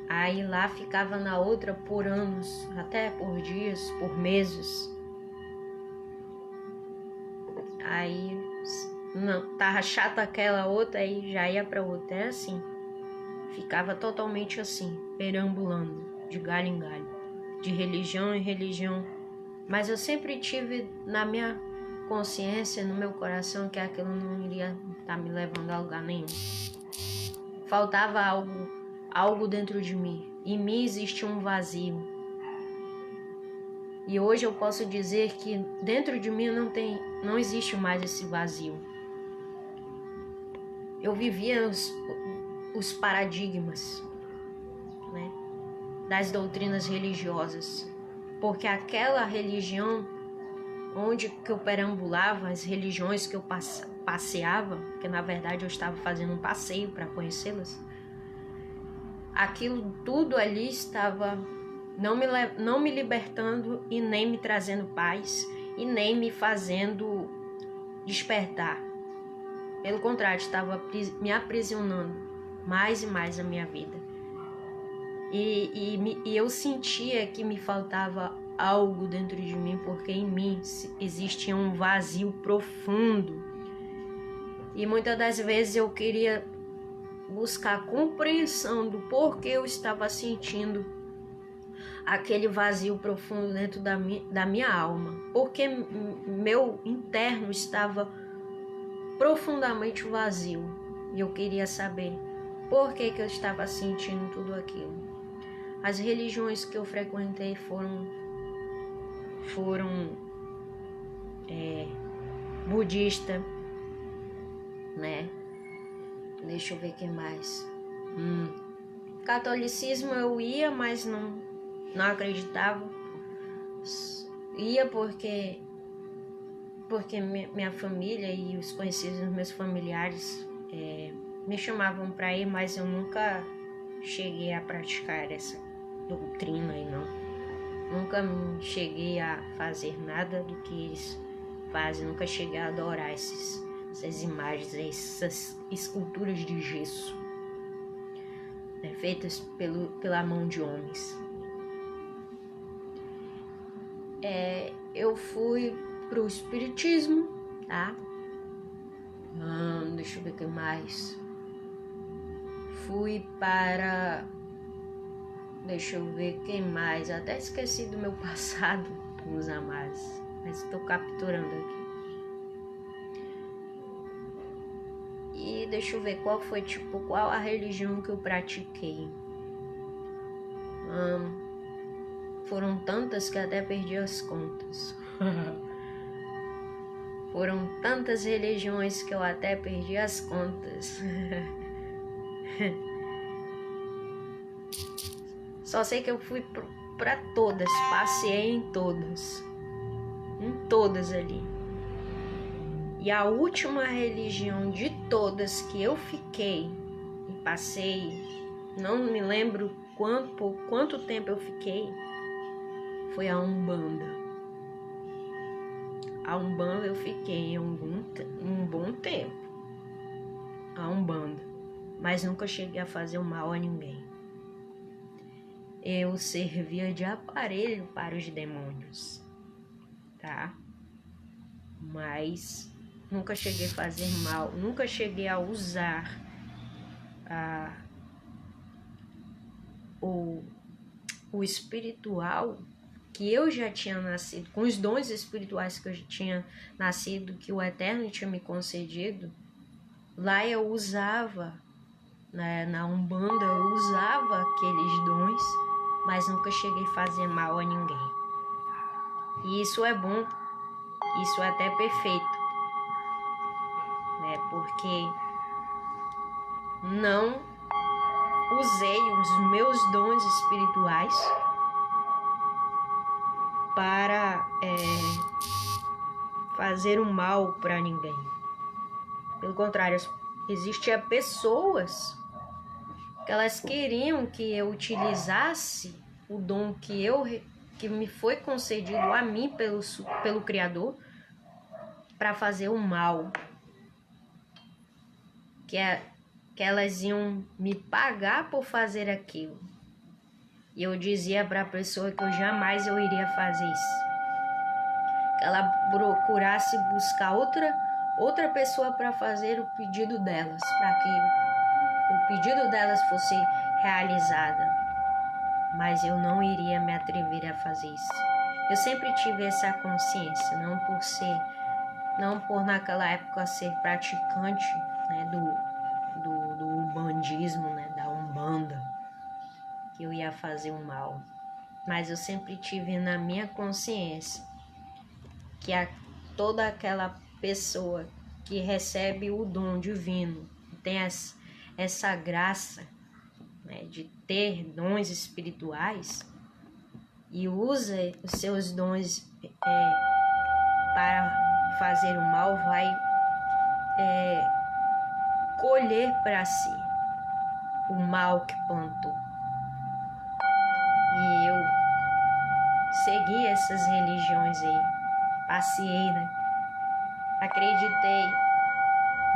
Aí lá ficava na outra por anos, até por dias, por meses. Aí não, tava chata aquela outra, aí já ia pra outra. Era assim. Ficava totalmente assim, perambulando, de galho em galho, de religião em religião. Mas eu sempre tive na minha consciência, no meu coração, que aquilo não iria estar me levando a lugar nenhum. Faltava algo dentro de mim. Em mim existia um vazio. E hoje eu posso dizer que dentro de mim não existe mais esse vazio. Eu vivia os paradigmas, né, das doutrinas religiosas. Porque aquela religião onde que eu perambulava, as religiões que eu passeava, porque na verdade eu estava fazendo um passeio para conhecê-las, aquilo tudo ali estava não me libertando e nem me trazendo paz e nem me fazendo despertar. Pelo contrário, estava me aprisionando mais e mais a minha vida. E eu sentia que me faltava algo dentro de mim, porque em mim existia um vazio profundo. E muitas das vezes eu queria buscar compreensão do porquê eu estava sentindo aquele vazio profundo dentro da minha alma. Porque meu interno estava profundamente vazio. E eu queria saber por que eu estava sentindo tudo aquilo. As religiões que eu frequentei foram budista, né? Deixa eu ver o que mais. Catolicismo eu ia, mas não acreditava. Ia porque minha família e os conhecidos dos meus familiares me chamavam para ir, mas eu nunca cheguei a praticar essa doutrina aí, não. Nunca cheguei a fazer nada do que eles fazem, nunca cheguei a adorar essas imagens, essas esculturas de gesso, né, feitas pela mão de homens. Eu fui pro espiritismo, tá? Deixa eu ver o que mais. Fui para... Deixa eu ver quem mais. Até esqueci do meu passado, meus amados. Mas estou capturando aqui. E deixa eu ver qual a religião que eu pratiquei. Foram tantas que até perdi as contas. Foram tantas religiões que eu até perdi as contas. Só sei que eu fui para todas, passei em todas ali. E a última religião de todas que eu fiquei e passei, não me lembro por quanto tempo eu fiquei, foi a Umbanda. A Umbanda eu fiquei um bom tempo. A Umbanda. Mas nunca cheguei a fazer um mal a ninguém. eu servia de aparelho para os demônios, tá? Mas nunca cheguei a fazer mal, nunca cheguei a usar o espiritual que eu já tinha nascido, com os dons espirituais que eu já tinha nascido, que o Eterno tinha me concedido. Lá eu usava, né, na Umbanda eu usava aqueles dons, mas nunca cheguei a fazer mal a ninguém. E isso é bom, isso é até perfeito, né? Porque não usei os meus dons espirituais para fazer um mal para ninguém. Pelo contrário, existiam pessoas que elas queriam que eu utilizasse o dom que me foi concedido a mim pelo Criador para fazer o mal. Que elas iam me pagar por fazer aquilo. E eu dizia para a pessoa que eu jamais iria fazer isso. Que ela procurasse buscar outra pessoa para fazer o pedido delas, para que o pedido delas fosse realizado. Mas eu não iria me atrever a fazer isso. Eu sempre tive essa consciência, não por naquela época ser praticante, né, do umbandismo, né, da Umbanda, que eu ia fazer o mal. Mas eu sempre tive na minha consciência que toda aquela pessoa que recebe o dom divino, tem essa graça, né, de ter dons espirituais e usa os seus dons para fazer o mal, vai colher para si o mal que plantou. E eu segui essas religiões aí, passei, né? Acreditei,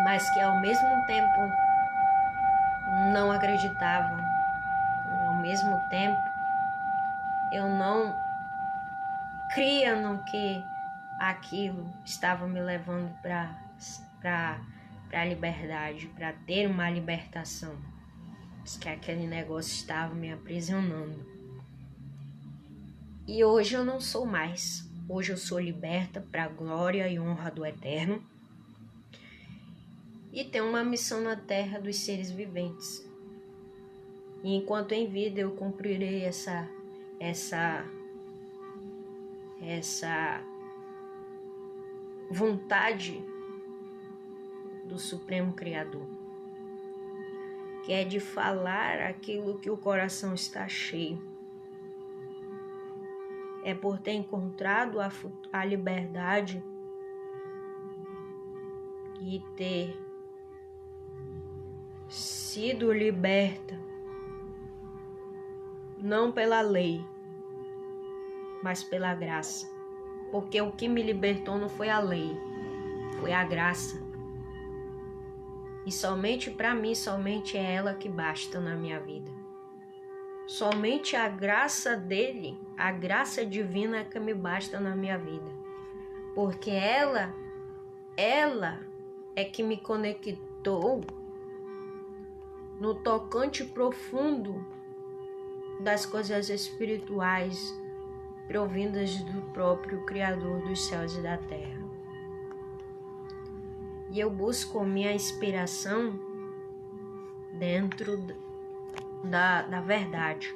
mas que ao mesmo tempo não acreditava. Ao mesmo tempo, eu não cria no que aquilo estava me levando para a liberdade, para ter uma libertação. Que aquele negócio estava me aprisionando. E hoje eu não sou mais. Hoje eu sou liberta para a glória e honra do Eterno. E tenho uma missão na terra dos seres viventes. E enquanto em vida eu cumprirei essa vontade do Supremo Criador, que é de falar aquilo que o coração está cheio. É por ter encontrado a liberdade e ter sido liberta, não pela lei, mas pela graça. Porque o que me libertou não foi a lei, foi a graça. E somente para mim, somente é ela que basta na minha vida. Somente a graça dele, a graça divina é que me basta na minha vida. Porque ela é que me conectou no tocante profundo das coisas espirituais provindas do próprio Criador dos céus e da terra. E eu busco minha inspiração dentro da verdade.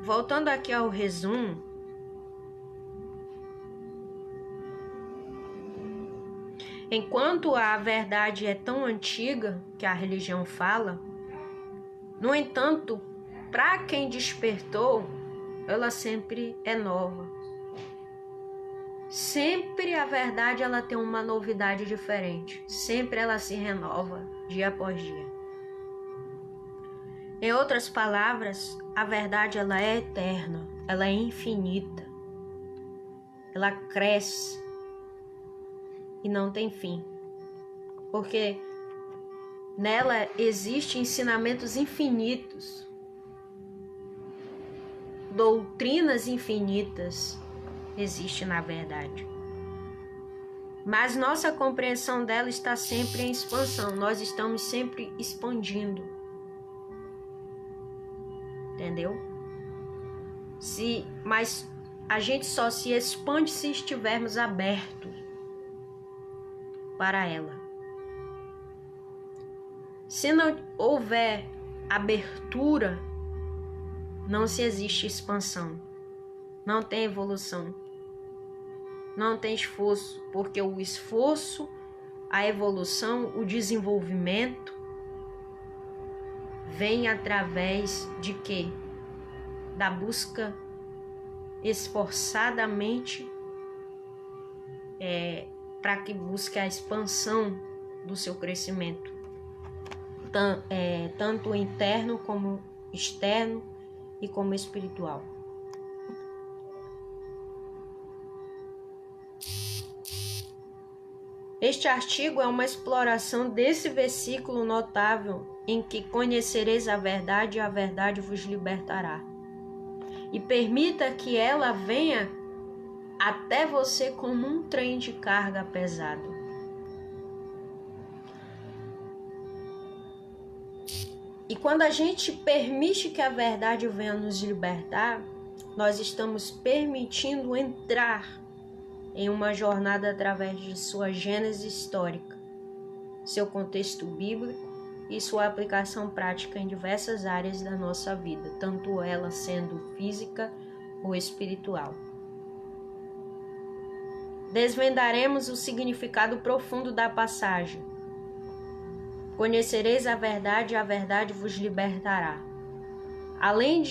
Voltando aqui ao resumo, enquanto a verdade é tão antiga que a religião fala, no entanto, para quem despertou, ela sempre é nova. Sempre a verdade ela tem uma novidade diferente. Sempre ela se renova dia após dia. Em outras palavras, a verdade ela é eterna, ela é infinita. Ela cresce e não tem fim. Porque Nela existem ensinamentos infinitos, doutrinas infinitas existem na verdade. Mas nossa compreensão dela está sempre em expansão, nós estamos sempre expandindo. Entendeu? Mas a gente só se expande se estivermos abertos para ela. Se não houver abertura, não se existe expansão, não tem evolução, não tem esforço, porque o esforço, a evolução, o desenvolvimento vem através de quê? Da busca esforçadamente para que busque a expansão do seu crescimento. Tanto interno como externo e como espiritual. Este artigo é uma exploração desse versículo notável em que conhecereis a verdade e a verdade vos libertará. E permita que ela venha até você como um trem de carga pesado. E quando a gente permite que a verdade venha nos libertar, nós estamos permitindo entrar em uma jornada através de sua gênese histórica, seu contexto bíblico e sua aplicação prática em diversas áreas da nossa vida, tanto ela sendo física ou espiritual. Desvendaremos o significado profundo da passagem. Conhecereis a verdade e a verdade vos libertará. Além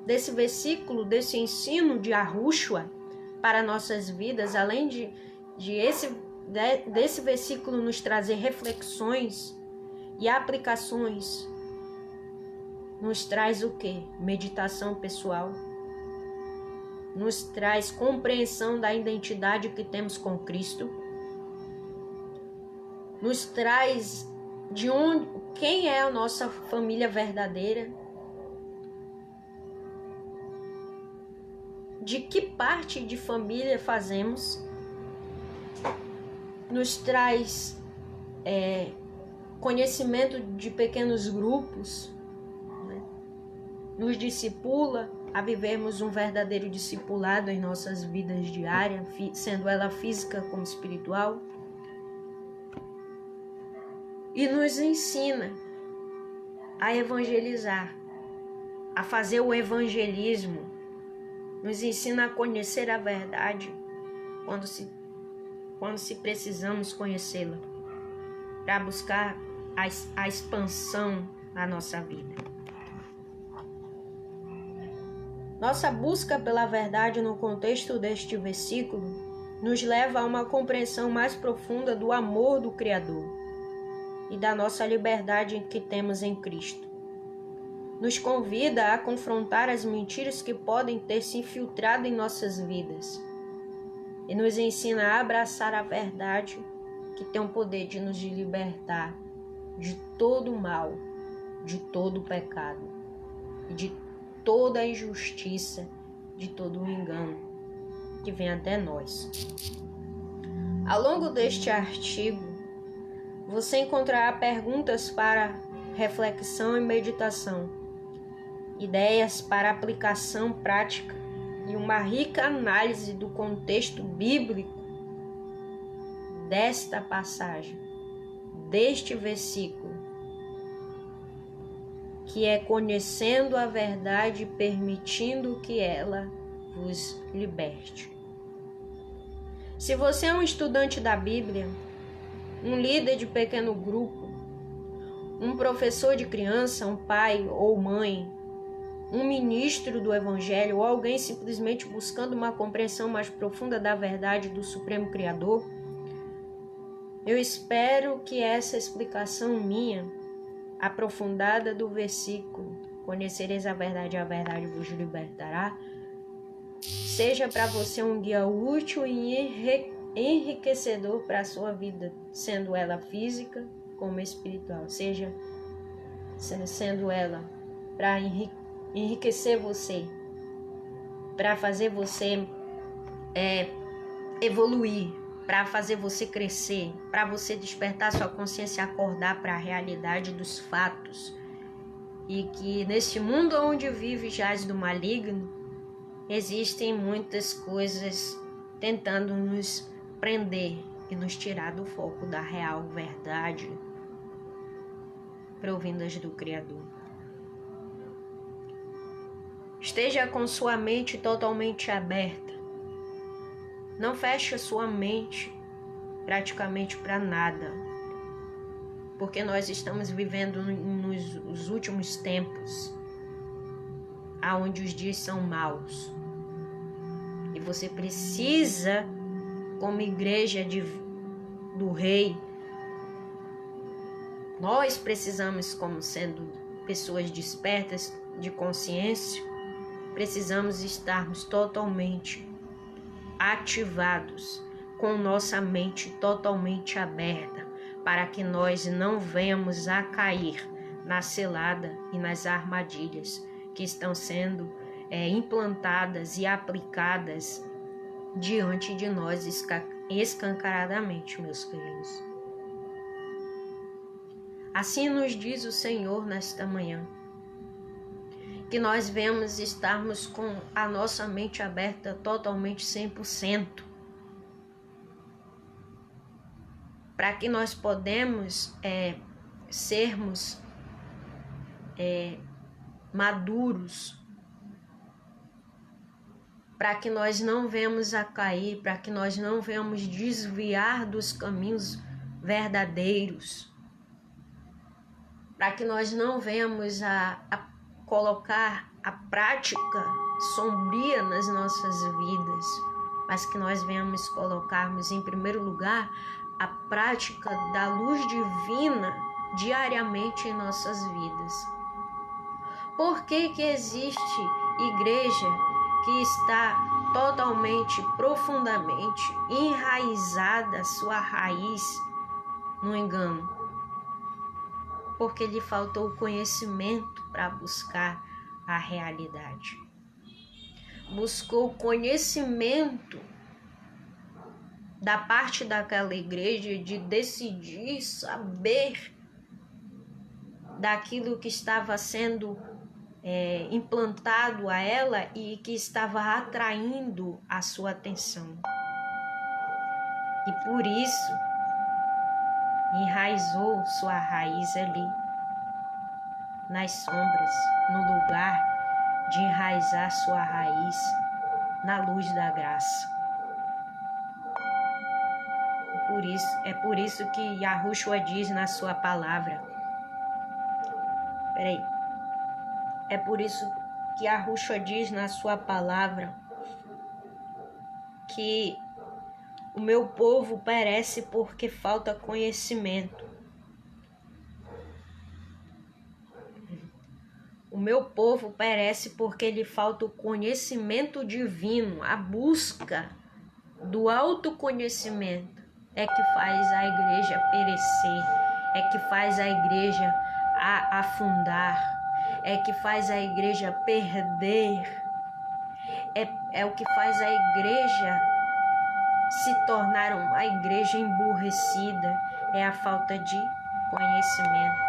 desse versículo, desse ensino de Yahushua para nossas vidas, além desse versículo nos trazer reflexões e aplicações, nos traz o quê? Meditação pessoal. Nos traz compreensão da identidade que temos com Cristo. Nos traz quem é a nossa família verdadeira, de que parte de família fazemos, nos traz conhecimento de pequenos grupos, né? Nos discipula a vivermos um verdadeiro discipulado em nossas vidas diárias, sendo ela física como espiritual. E nos ensina a evangelizar, a fazer o evangelismo. Nos ensina a conhecer a verdade quando se precisamos conhecê-la, para buscar a expansão na nossa vida. Nossa busca pela verdade no contexto deste versículo nos leva a uma compreensão mais profunda do amor do Criador e da nossa liberdade que temos em Cristo. Nos convida a confrontar as mentiras que podem ter se infiltrado em nossas vidas e nos ensina a abraçar a verdade que tem o poder de nos libertar de todo o mal, de todo o pecado e de toda a injustiça, de todo o engano que vem até nós. Ao longo deste artigo, você encontrará perguntas para reflexão e meditação, ideias para aplicação prática e uma rica análise do contexto bíblico desta passagem, deste versículo, que é conhecendo a verdade e permitindo que ela vos liberte. Se você é um estudante da Bíblia, um líder de pequeno grupo, um professor de criança, um pai ou mãe, um ministro do Evangelho ou alguém simplesmente buscando uma compreensão mais profunda da verdade do Supremo Criador, eu espero que essa explicação minha, aprofundada do versículo, conhecereis a verdade e a verdade vos libertará, seja para você um guia útil e enriquecedor para a sua vida, sendo ela física como espiritual, seja sendo ela para enriquecer você, para fazer você evoluir, para fazer você crescer, para você despertar sua consciência e acordar para a realidade dos fatos. E que neste mundo onde vive jaz do maligno, existem muitas coisas tentando nos prender e nos tirar do foco da real verdade provindas do Criador. Esteja com sua mente totalmente aberta. Não feche a sua mente praticamente para nada, porque nós estamos vivendo nos últimos tempos, aonde os dias são maus. E você precisa, como igreja do Rei, nós precisamos, como sendo pessoas despertas de consciência, precisamos estarmos totalmente ativados, com nossa mente totalmente aberta, para que nós não venhamos a cair na cilada e nas armadilhas que estão sendo implantadas e aplicadas diante de nós escancaradamente, meus queridos. Assim nos diz o Senhor nesta manhã, que nós venhamos estarmos com a nossa mente aberta totalmente 100%, para que nós podemos sermos maduros, para que nós não venhamos a cair, para que nós não venhamos desviar dos caminhos verdadeiros, para que nós não venhamos a colocar a prática sombria nas nossas vidas, mas que nós venhamos colocarmos em primeiro lugar a prática da luz divina diariamente em nossas vidas. Por que existe igreja que está totalmente, profundamente enraizada, sua raiz no engano? Porque lhe faltou o conhecimento para buscar a realidade. Buscou conhecimento da parte daquela igreja de decidir saber daquilo que estava sendo implantado a ela e que estava atraindo a sua atenção. E por isso enraizou sua raiz ali, nas sombras, no lugar de enraizar sua raiz na luz da graça. É por isso que Yahushua diz na sua palavra. É por isso que Yahushua diz na sua palavra que o meu povo perece porque falta conhecimento. O meu povo perece porque lhe falta o conhecimento divino. A busca do autoconhecimento é que faz a igreja perecer, é que faz a igreja afundar, é que faz a igreja perder, é o que faz a igreja se tornar uma igreja emburrecida. É a falta de conhecimento,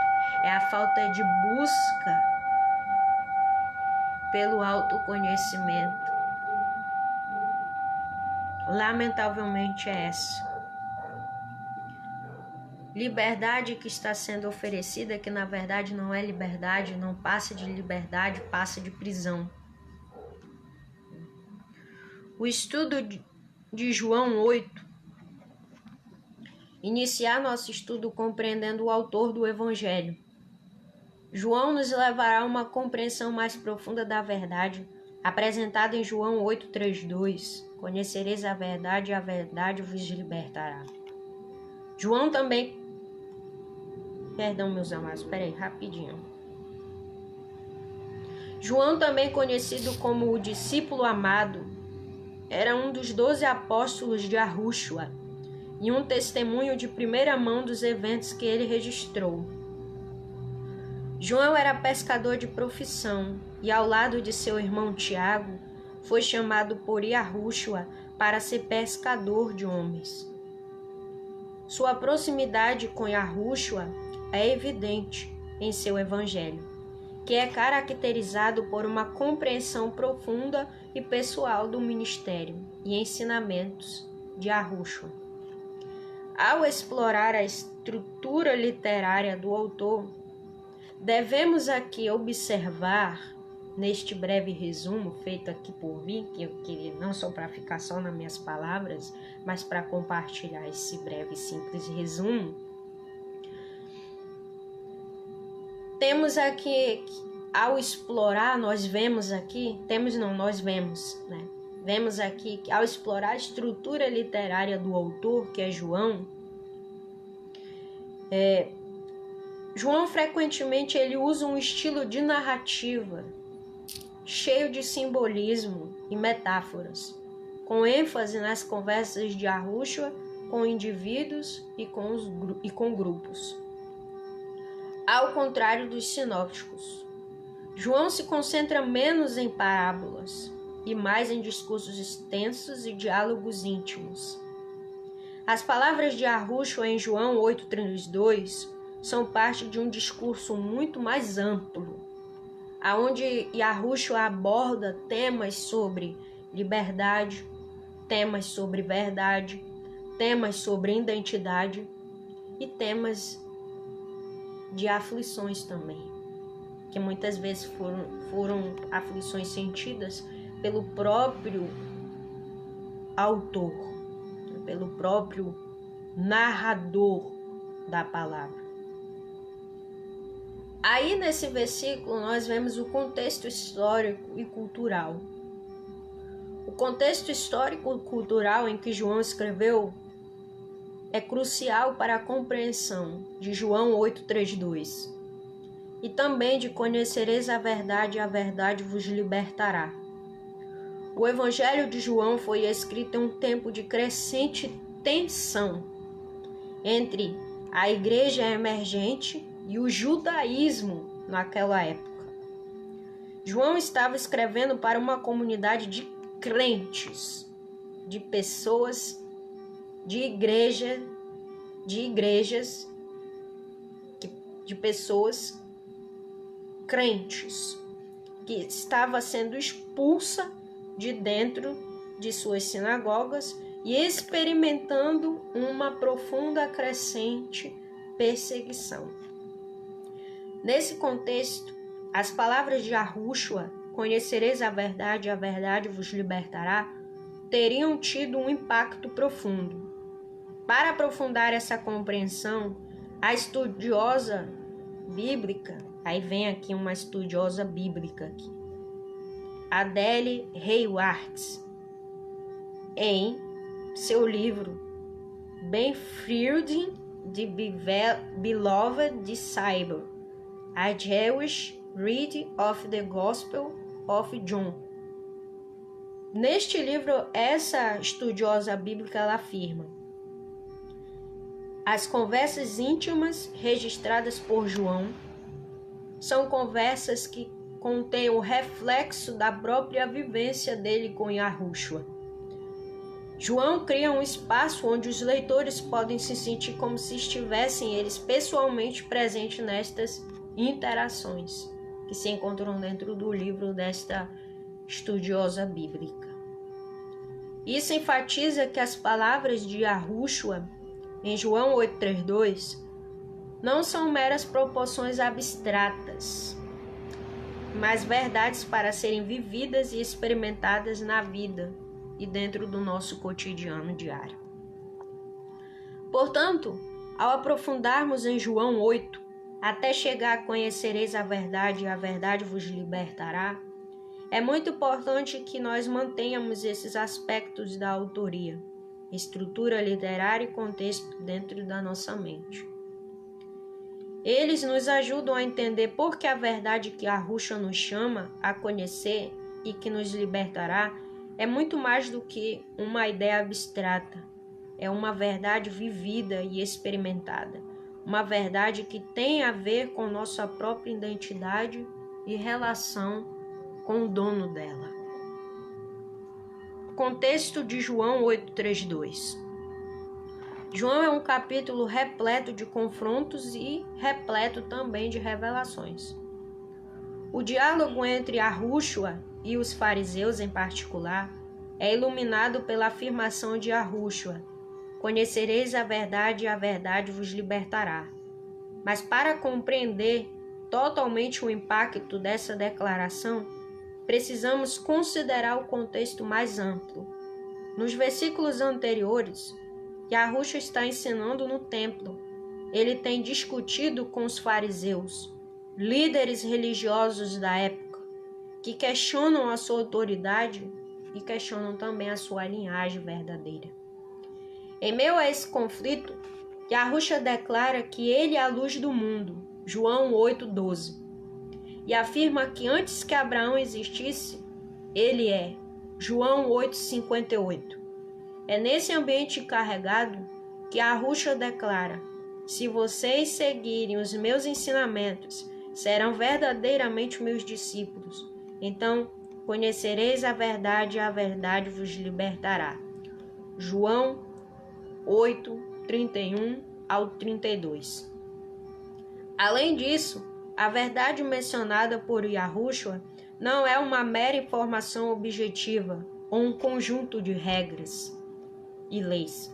é a falta de busca pelo autoconhecimento. Lamentavelmente é essa liberdade que está sendo oferecida, que na verdade não é liberdade, não passa de liberdade, passa de prisão. O estudo de João 8, iniciar nosso estudo compreendendo o autor do Evangelho. João nos levará a uma compreensão mais profunda da verdade, apresentada em João 8:32. Conhecereis a verdade e a verdade vos libertará. João também... Perdão, meus amados, rapidinho. João também conhecido como o discípulo amado, era um dos 12 apóstolos de Yahushua e um testemunho de primeira mão dos eventos que ele registrou. João era pescador de profissão e, ao lado de seu irmão Tiago, foi chamado por Yahushua para ser pescador de homens. Sua proximidade com Yahushua é evidente em seu evangelho, que é caracterizado por uma compreensão profunda e pessoal do ministério e ensinamentos de Yahushua. Ao explorar a estrutura literária do autor, devemos aqui observar, neste breve resumo feito aqui por mim, que não só para ficar só nas minhas palavras, mas para compartilhar esse breve e simples resumo, temos aqui, ao explorar, vemos aqui que ao explorar a estrutura literária do autor, que é João, João frequentemente ele usa um estilo de narrativa cheio de simbolismo e metáforas, com ênfase nas conversas de Yahushua com indivíduos e com grupos. Ao contrário dos sinópticos, João se concentra menos em parábolas e mais em discursos extensos e diálogos íntimos. As palavras de Yahushua em João 8:32 são parte de um discurso muito mais amplo, aonde Yahushua aborda temas sobre liberdade, temas sobre verdade, temas sobre identidade e temas de aflições também, que muitas vezes foram aflições sentidas pelo próprio autor, pelo próprio narrador da palavra. Aí nesse versículo nós vemos o contexto histórico e cultural. O contexto histórico e cultural em que João escreveu é crucial para a compreensão de João 8:32 e também de conhecereis a verdade e a verdade vos libertará. O Evangelho de João foi escrito em um tempo de crescente tensão entre a igreja emergente e o judaísmo naquela época. João estava escrevendo para uma comunidade de crentes, de pessoas, de pessoas crentes, que estava sendo expulsa de dentro de suas sinagogas e experimentando uma profunda crescente perseguição. Nesse contexto, as palavras de Yahushua, conhecereis a verdade e a verdade vos libertará, teriam tido um impacto profundo. Para aprofundar essa compreensão, a estudiosa bíblica, aí vem aqui uma estudiosa bíblica aqui, Adele Haywards, em seu livro Befriending the Beloved Disciple, A Jewish Reading of the Gospel of John. Neste livro, essa estudiosa bíblica ela afirma: as conversas íntimas registradas por João são conversas que contêm o reflexo da própria vivência dele com Yahushua. João cria um espaço onde os leitores podem se sentir como se estivessem eles pessoalmente presentes nestas interações que se encontram dentro do livro desta estudiosa bíblica. Isso enfatiza que as palavras de Yahushua em João 8:32 não são meras proporções abstratas, mas verdades para serem vividas e experimentadas na vida e dentro do nosso cotidiano diário. Portanto, ao aprofundarmos em João 8, até chegar a conhecereis a verdade e a verdade vos libertará, é muito importante que nós mantenhamos esses aspectos da autoria, estrutura literária e contexto dentro da nossa mente. Eles nos ajudam a entender por que a verdade que Yahushua nos chama a conhecer e que nos libertará é muito mais do que uma ideia abstrata. É uma verdade vivida e experimentada. Uma verdade que tem a ver com nossa própria identidade e relação com o dono dela. Contexto de João 8:32. João é um capítulo repleto de confrontos e repleto também de revelações. O diálogo entre Yahushua e os fariseus em particular é iluminado pela afirmação de Yahushua: conhecereis a verdade e a verdade vos libertará. Mas para compreender totalmente o impacto dessa declaração, precisamos considerar o contexto mais amplo. Nos versículos anteriores, Yahushua está ensinando no templo. Ele tem discutido com os fariseus, líderes religiosos da época, que questionam a sua autoridade e questionam também a sua linhagem verdadeira. Em meio a esse conflito, Yahushua declara que ele é a luz do mundo, João 8:12, e afirma que antes que Abraão existisse, ele é, João 8:58. É nesse ambiente carregado que Yahushua declara: se vocês seguirem os meus ensinamentos, serão verdadeiramente meus discípulos. Então, conhecereis a verdade e a verdade vos libertará. João 8:31 ao 32. Além disso, a verdade mencionada por Yahushua não é uma mera informação objetiva ou um conjunto de regras e leis.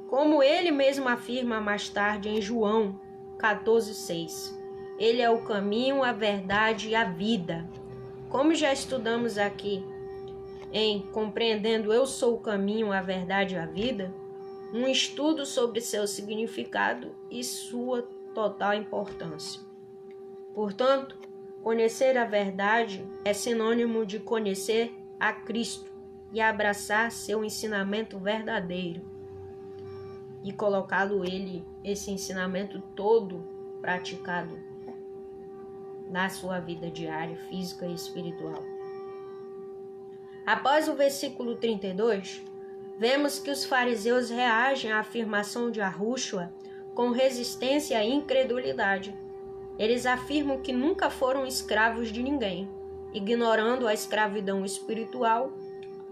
Como ele mesmo afirma mais tarde em João 14:6, ele é o caminho, a verdade e a vida. Como já estudamos aqui em Compreendendo Eu Sou o Caminho, a Verdade e a Vida, um estudo sobre seu significado e sua total importância. Portanto, conhecer a verdade é sinônimo de conhecer a Cristo e abraçar seu ensinamento verdadeiro e colocá-lo esse ensinamento todo praticado na sua vida diária, física e espiritual. Após o versículo 32, vemos que os fariseus reagem à afirmação de Yahushua com resistência e incredulidade. Eles afirmam que nunca foram escravos de ninguém, ignorando a escravidão espiritual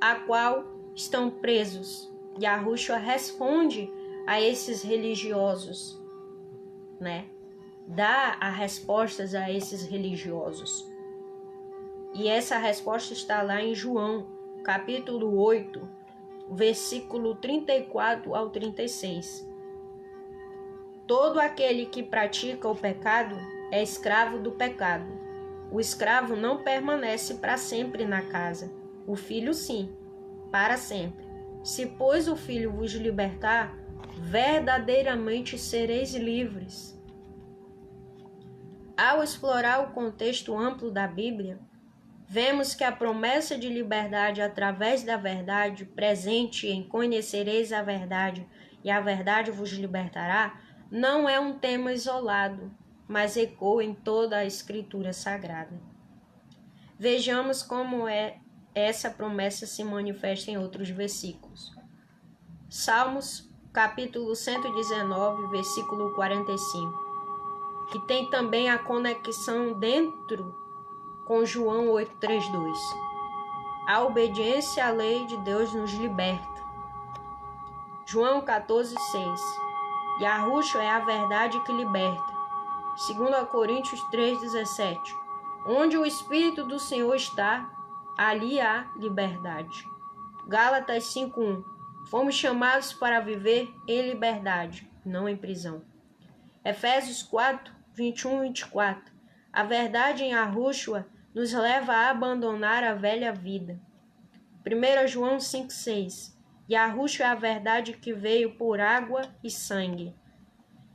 a qual estão presos. Yahushua responde a esses religiosos, dá as respostas a esses religiosos. E essa resposta está lá em João, capítulo 8, versículo 34 ao 36. Todo aquele que pratica o pecado é escravo do pecado. O escravo não permanece para sempre na casa. O filho sim, para sempre. Se, pois, o filho vos libertar, verdadeiramente sereis livres. Ao explorar o contexto amplo da Bíblia, vemos que a promessa de liberdade através da verdade, presente em conhecereis a verdade e a verdade vos libertará, não é um tema isolado, mas ecoa em toda a Escritura Sagrada. Vejamos como essa promessa se manifesta em outros versículos. Salmos, capítulo 119, versículo 45, que tem também a conexão dentro com João 8:32. A obediência à lei de Deus nos liberta. João 14:6. Yahushua é a verdade que liberta. 2 Coríntios 3:17. Onde o Espírito do Senhor está, ali há liberdade. Gálatas 5:1. Fomos chamados para viver em liberdade, não em prisão. Efésios 4:21-24. A verdade em Yahushua nos leva a abandonar a velha vida. 1 João 5:6. Yahushua é a verdade que veio por água e sangue.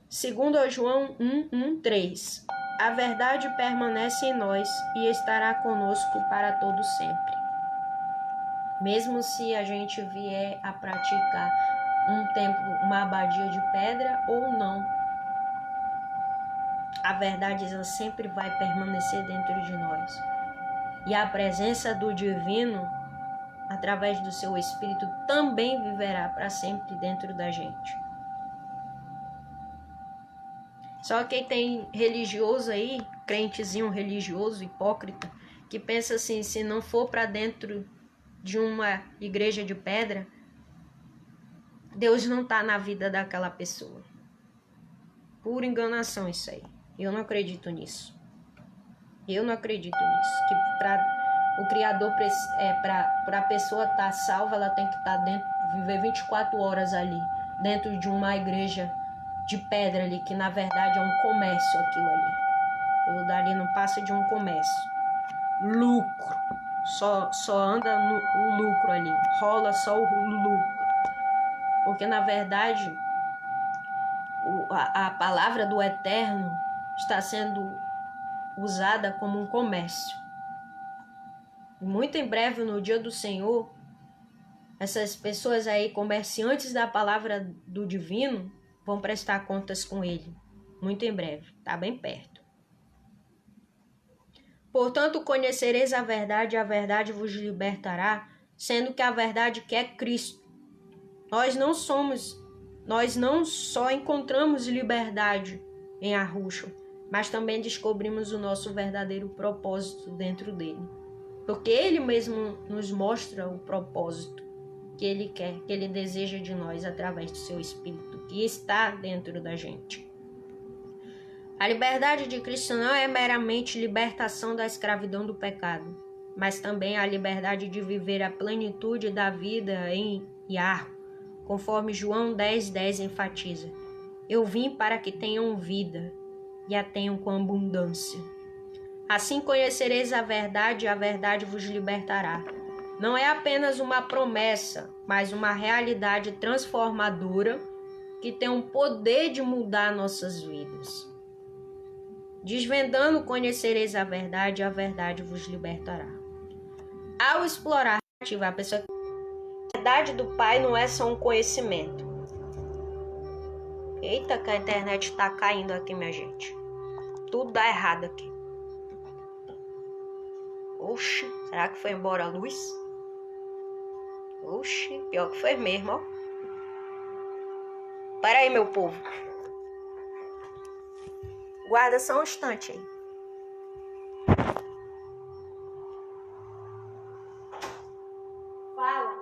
2 João 1:3. A verdade permanece em nós e estará conosco para todo sempre. Mesmo se a gente vier a praticar um templo, uma abadia de pedra ou não, a verdade ela sempre vai permanecer dentro de nós. E a presença do divino através do seu Espírito, também viverá para sempre dentro da gente. Só que tem religioso aí, crentezinho religioso, hipócrita, que pensa assim, se não for para dentro de uma igreja de pedra, Deus não está na vida daquela pessoa. Pura enganação isso aí. Eu não acredito nisso. Eu não acredito nisso. Que para o Criador, para a pessoa estar salva, ela tem que estar dentro, viver 24 horas ali, dentro de uma igreja de pedra ali, que na verdade é um comércio aquilo ali. Aquilo dali não passa de um comércio. Lucro. Só anda o lucro ali. Rola só o lucro. Porque na verdade a palavra do Eterno está sendo usada como um comércio. E muito em breve, no dia do Senhor, essas pessoas aí, comerciantes da palavra do divino, vão prestar contas com ele. Muito em breve, está bem perto. Portanto, conhecereis a verdade vos libertará, sendo que a verdade que é Cristo. Nós não só encontramos liberdade em Yahushua, mas também descobrimos o nosso verdadeiro propósito dentro dele. Porque ele mesmo nos mostra o propósito que ele quer, que ele deseja de nós através do seu Espírito, que está dentro da gente. A liberdade de Cristo não é meramente libertação da escravidão do pecado, mas também a liberdade de viver a plenitude da vida em Yahu, conforme João 10:10 enfatiza. Eu vim para que tenham vida e a tenham com abundância. Assim conhecereis a verdade vos libertará. Não é apenas uma promessa, mas uma realidade transformadora que tem o poder de mudar nossas vidas. Desvendando conhecereis a verdade vos libertará. Ao explorar a pessoa, a verdade do Pai não é só um conhecimento. Eita, que a internet tá caindo aqui, minha gente. Tudo dá errado aqui. Oxi, será que foi embora a luz? Oxi, pior que foi mesmo, ó. Para aí, meu povo. Guarda só um instante aí. Fala.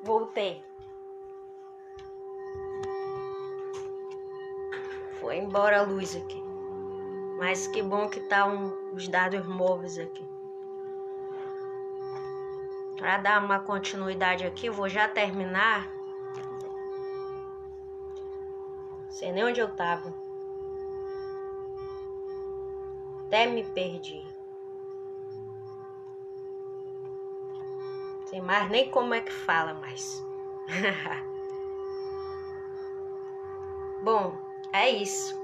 Voltei. Foi embora a luz aqui. Mas que bom que tá os dados móveis aqui. Para dar uma continuidade aqui, eu vou já terminar. Sei nem onde eu tava. Até me perdi. Sei mais nem como é que fala mais. Bom, é isso.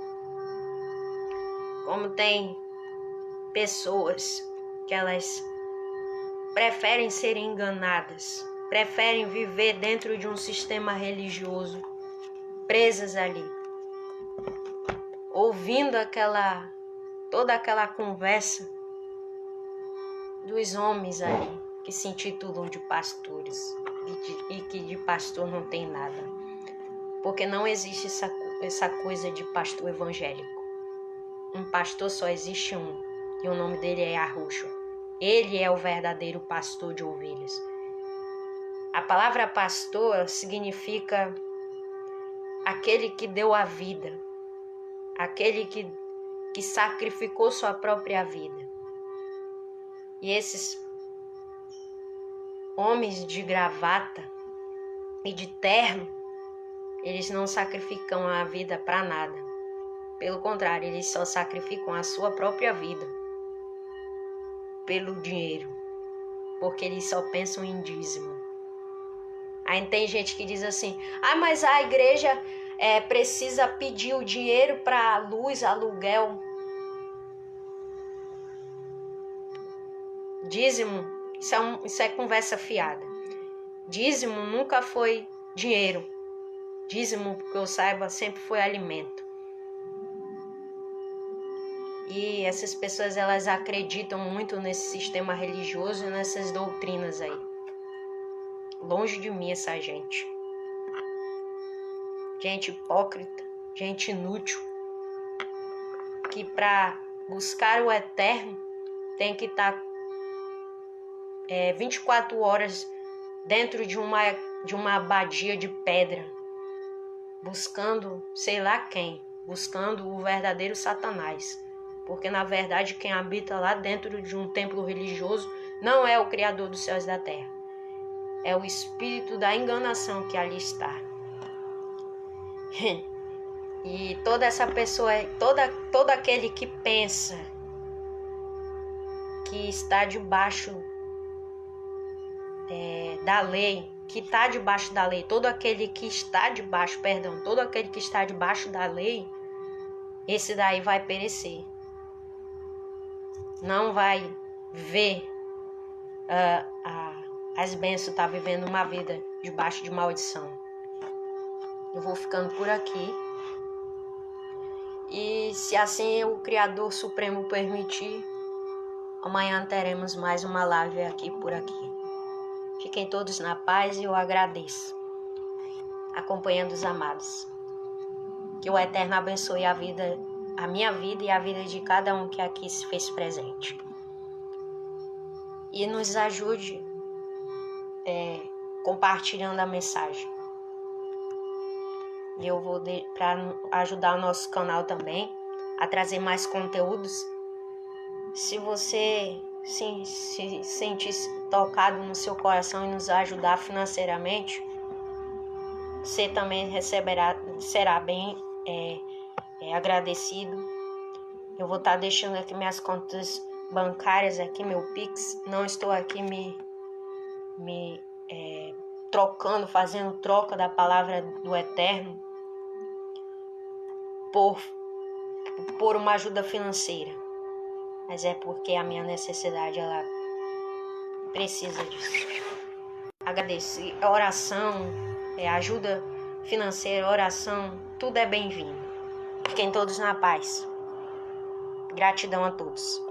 Como tem pessoas que elas preferem ser enganadas, preferem viver dentro de um sistema religioso, presas ali, ouvindo toda aquela conversa dos homens ali, que se intitulam de pastores e que de pastor não tem nada. Porque não existe essa coisa de pastor evangélico. Um pastor só existe um, e o nome dele é Yahushua. Ele é o verdadeiro pastor de ovelhas. A palavra pastor significa aquele que deu a vida, aquele que sacrificou sua própria vida. E esses homens de gravata e de terno, eles não sacrificam a vida para nada. Pelo contrário, eles só sacrificam a sua própria vida pelo dinheiro, porque eles só pensam em dízimo. Aí tem gente que diz assim: mas a igreja precisa pedir o dinheiro para luz, aluguel. Dízimo, isso é conversa fiada. Dízimo nunca foi dinheiro. Dízimo, porque eu saiba, sempre foi alimento. E essas pessoas, elas acreditam muito nesse sistema religioso e nessas doutrinas aí. Longe de mim essa gente. Gente hipócrita, gente inútil, que para buscar o eterno tem que estar 24 horas dentro de uma abadia de pedra, buscando sei lá quem, buscando o verdadeiro Satanás. Porque na verdade quem habita lá dentro de um templo religioso não é o Criador dos céus e da terra. É o espírito da enganação que ali está. E toda essa pessoa, todo aquele que pensa que está debaixo da lei, que está debaixo da lei, todo aquele que está debaixo da lei, esse daí vai perecer. Não vai ver as bênçãos, tá vivendo uma vida debaixo de maldição. Eu vou ficando por aqui. E se assim o Criador Supremo permitir, amanhã teremos mais uma live aqui por aqui. Fiquem todos na paz e eu agradeço. Acompanhando os amados. Que o Eterno abençoe a minha vida e a vida de cada um que aqui se fez presente. E nos ajude compartilhando a mensagem. E eu vou, para ajudar o nosso canal também, a trazer mais conteúdos. Se você se sentir tocado no seu coração e nos ajudar financeiramente, você também será bem agradecido. Eu vou estar deixando aqui minhas contas bancárias, aqui meu Pix. Não estou aqui me trocando, fazendo troca da palavra do Eterno por uma ajuda financeira. Mas é porque a minha necessidade, ela precisa disso. Agradecer, oração, ajuda financeira, oração, tudo é bem-vindo. Fiquem todos na paz. Gratidão a todos.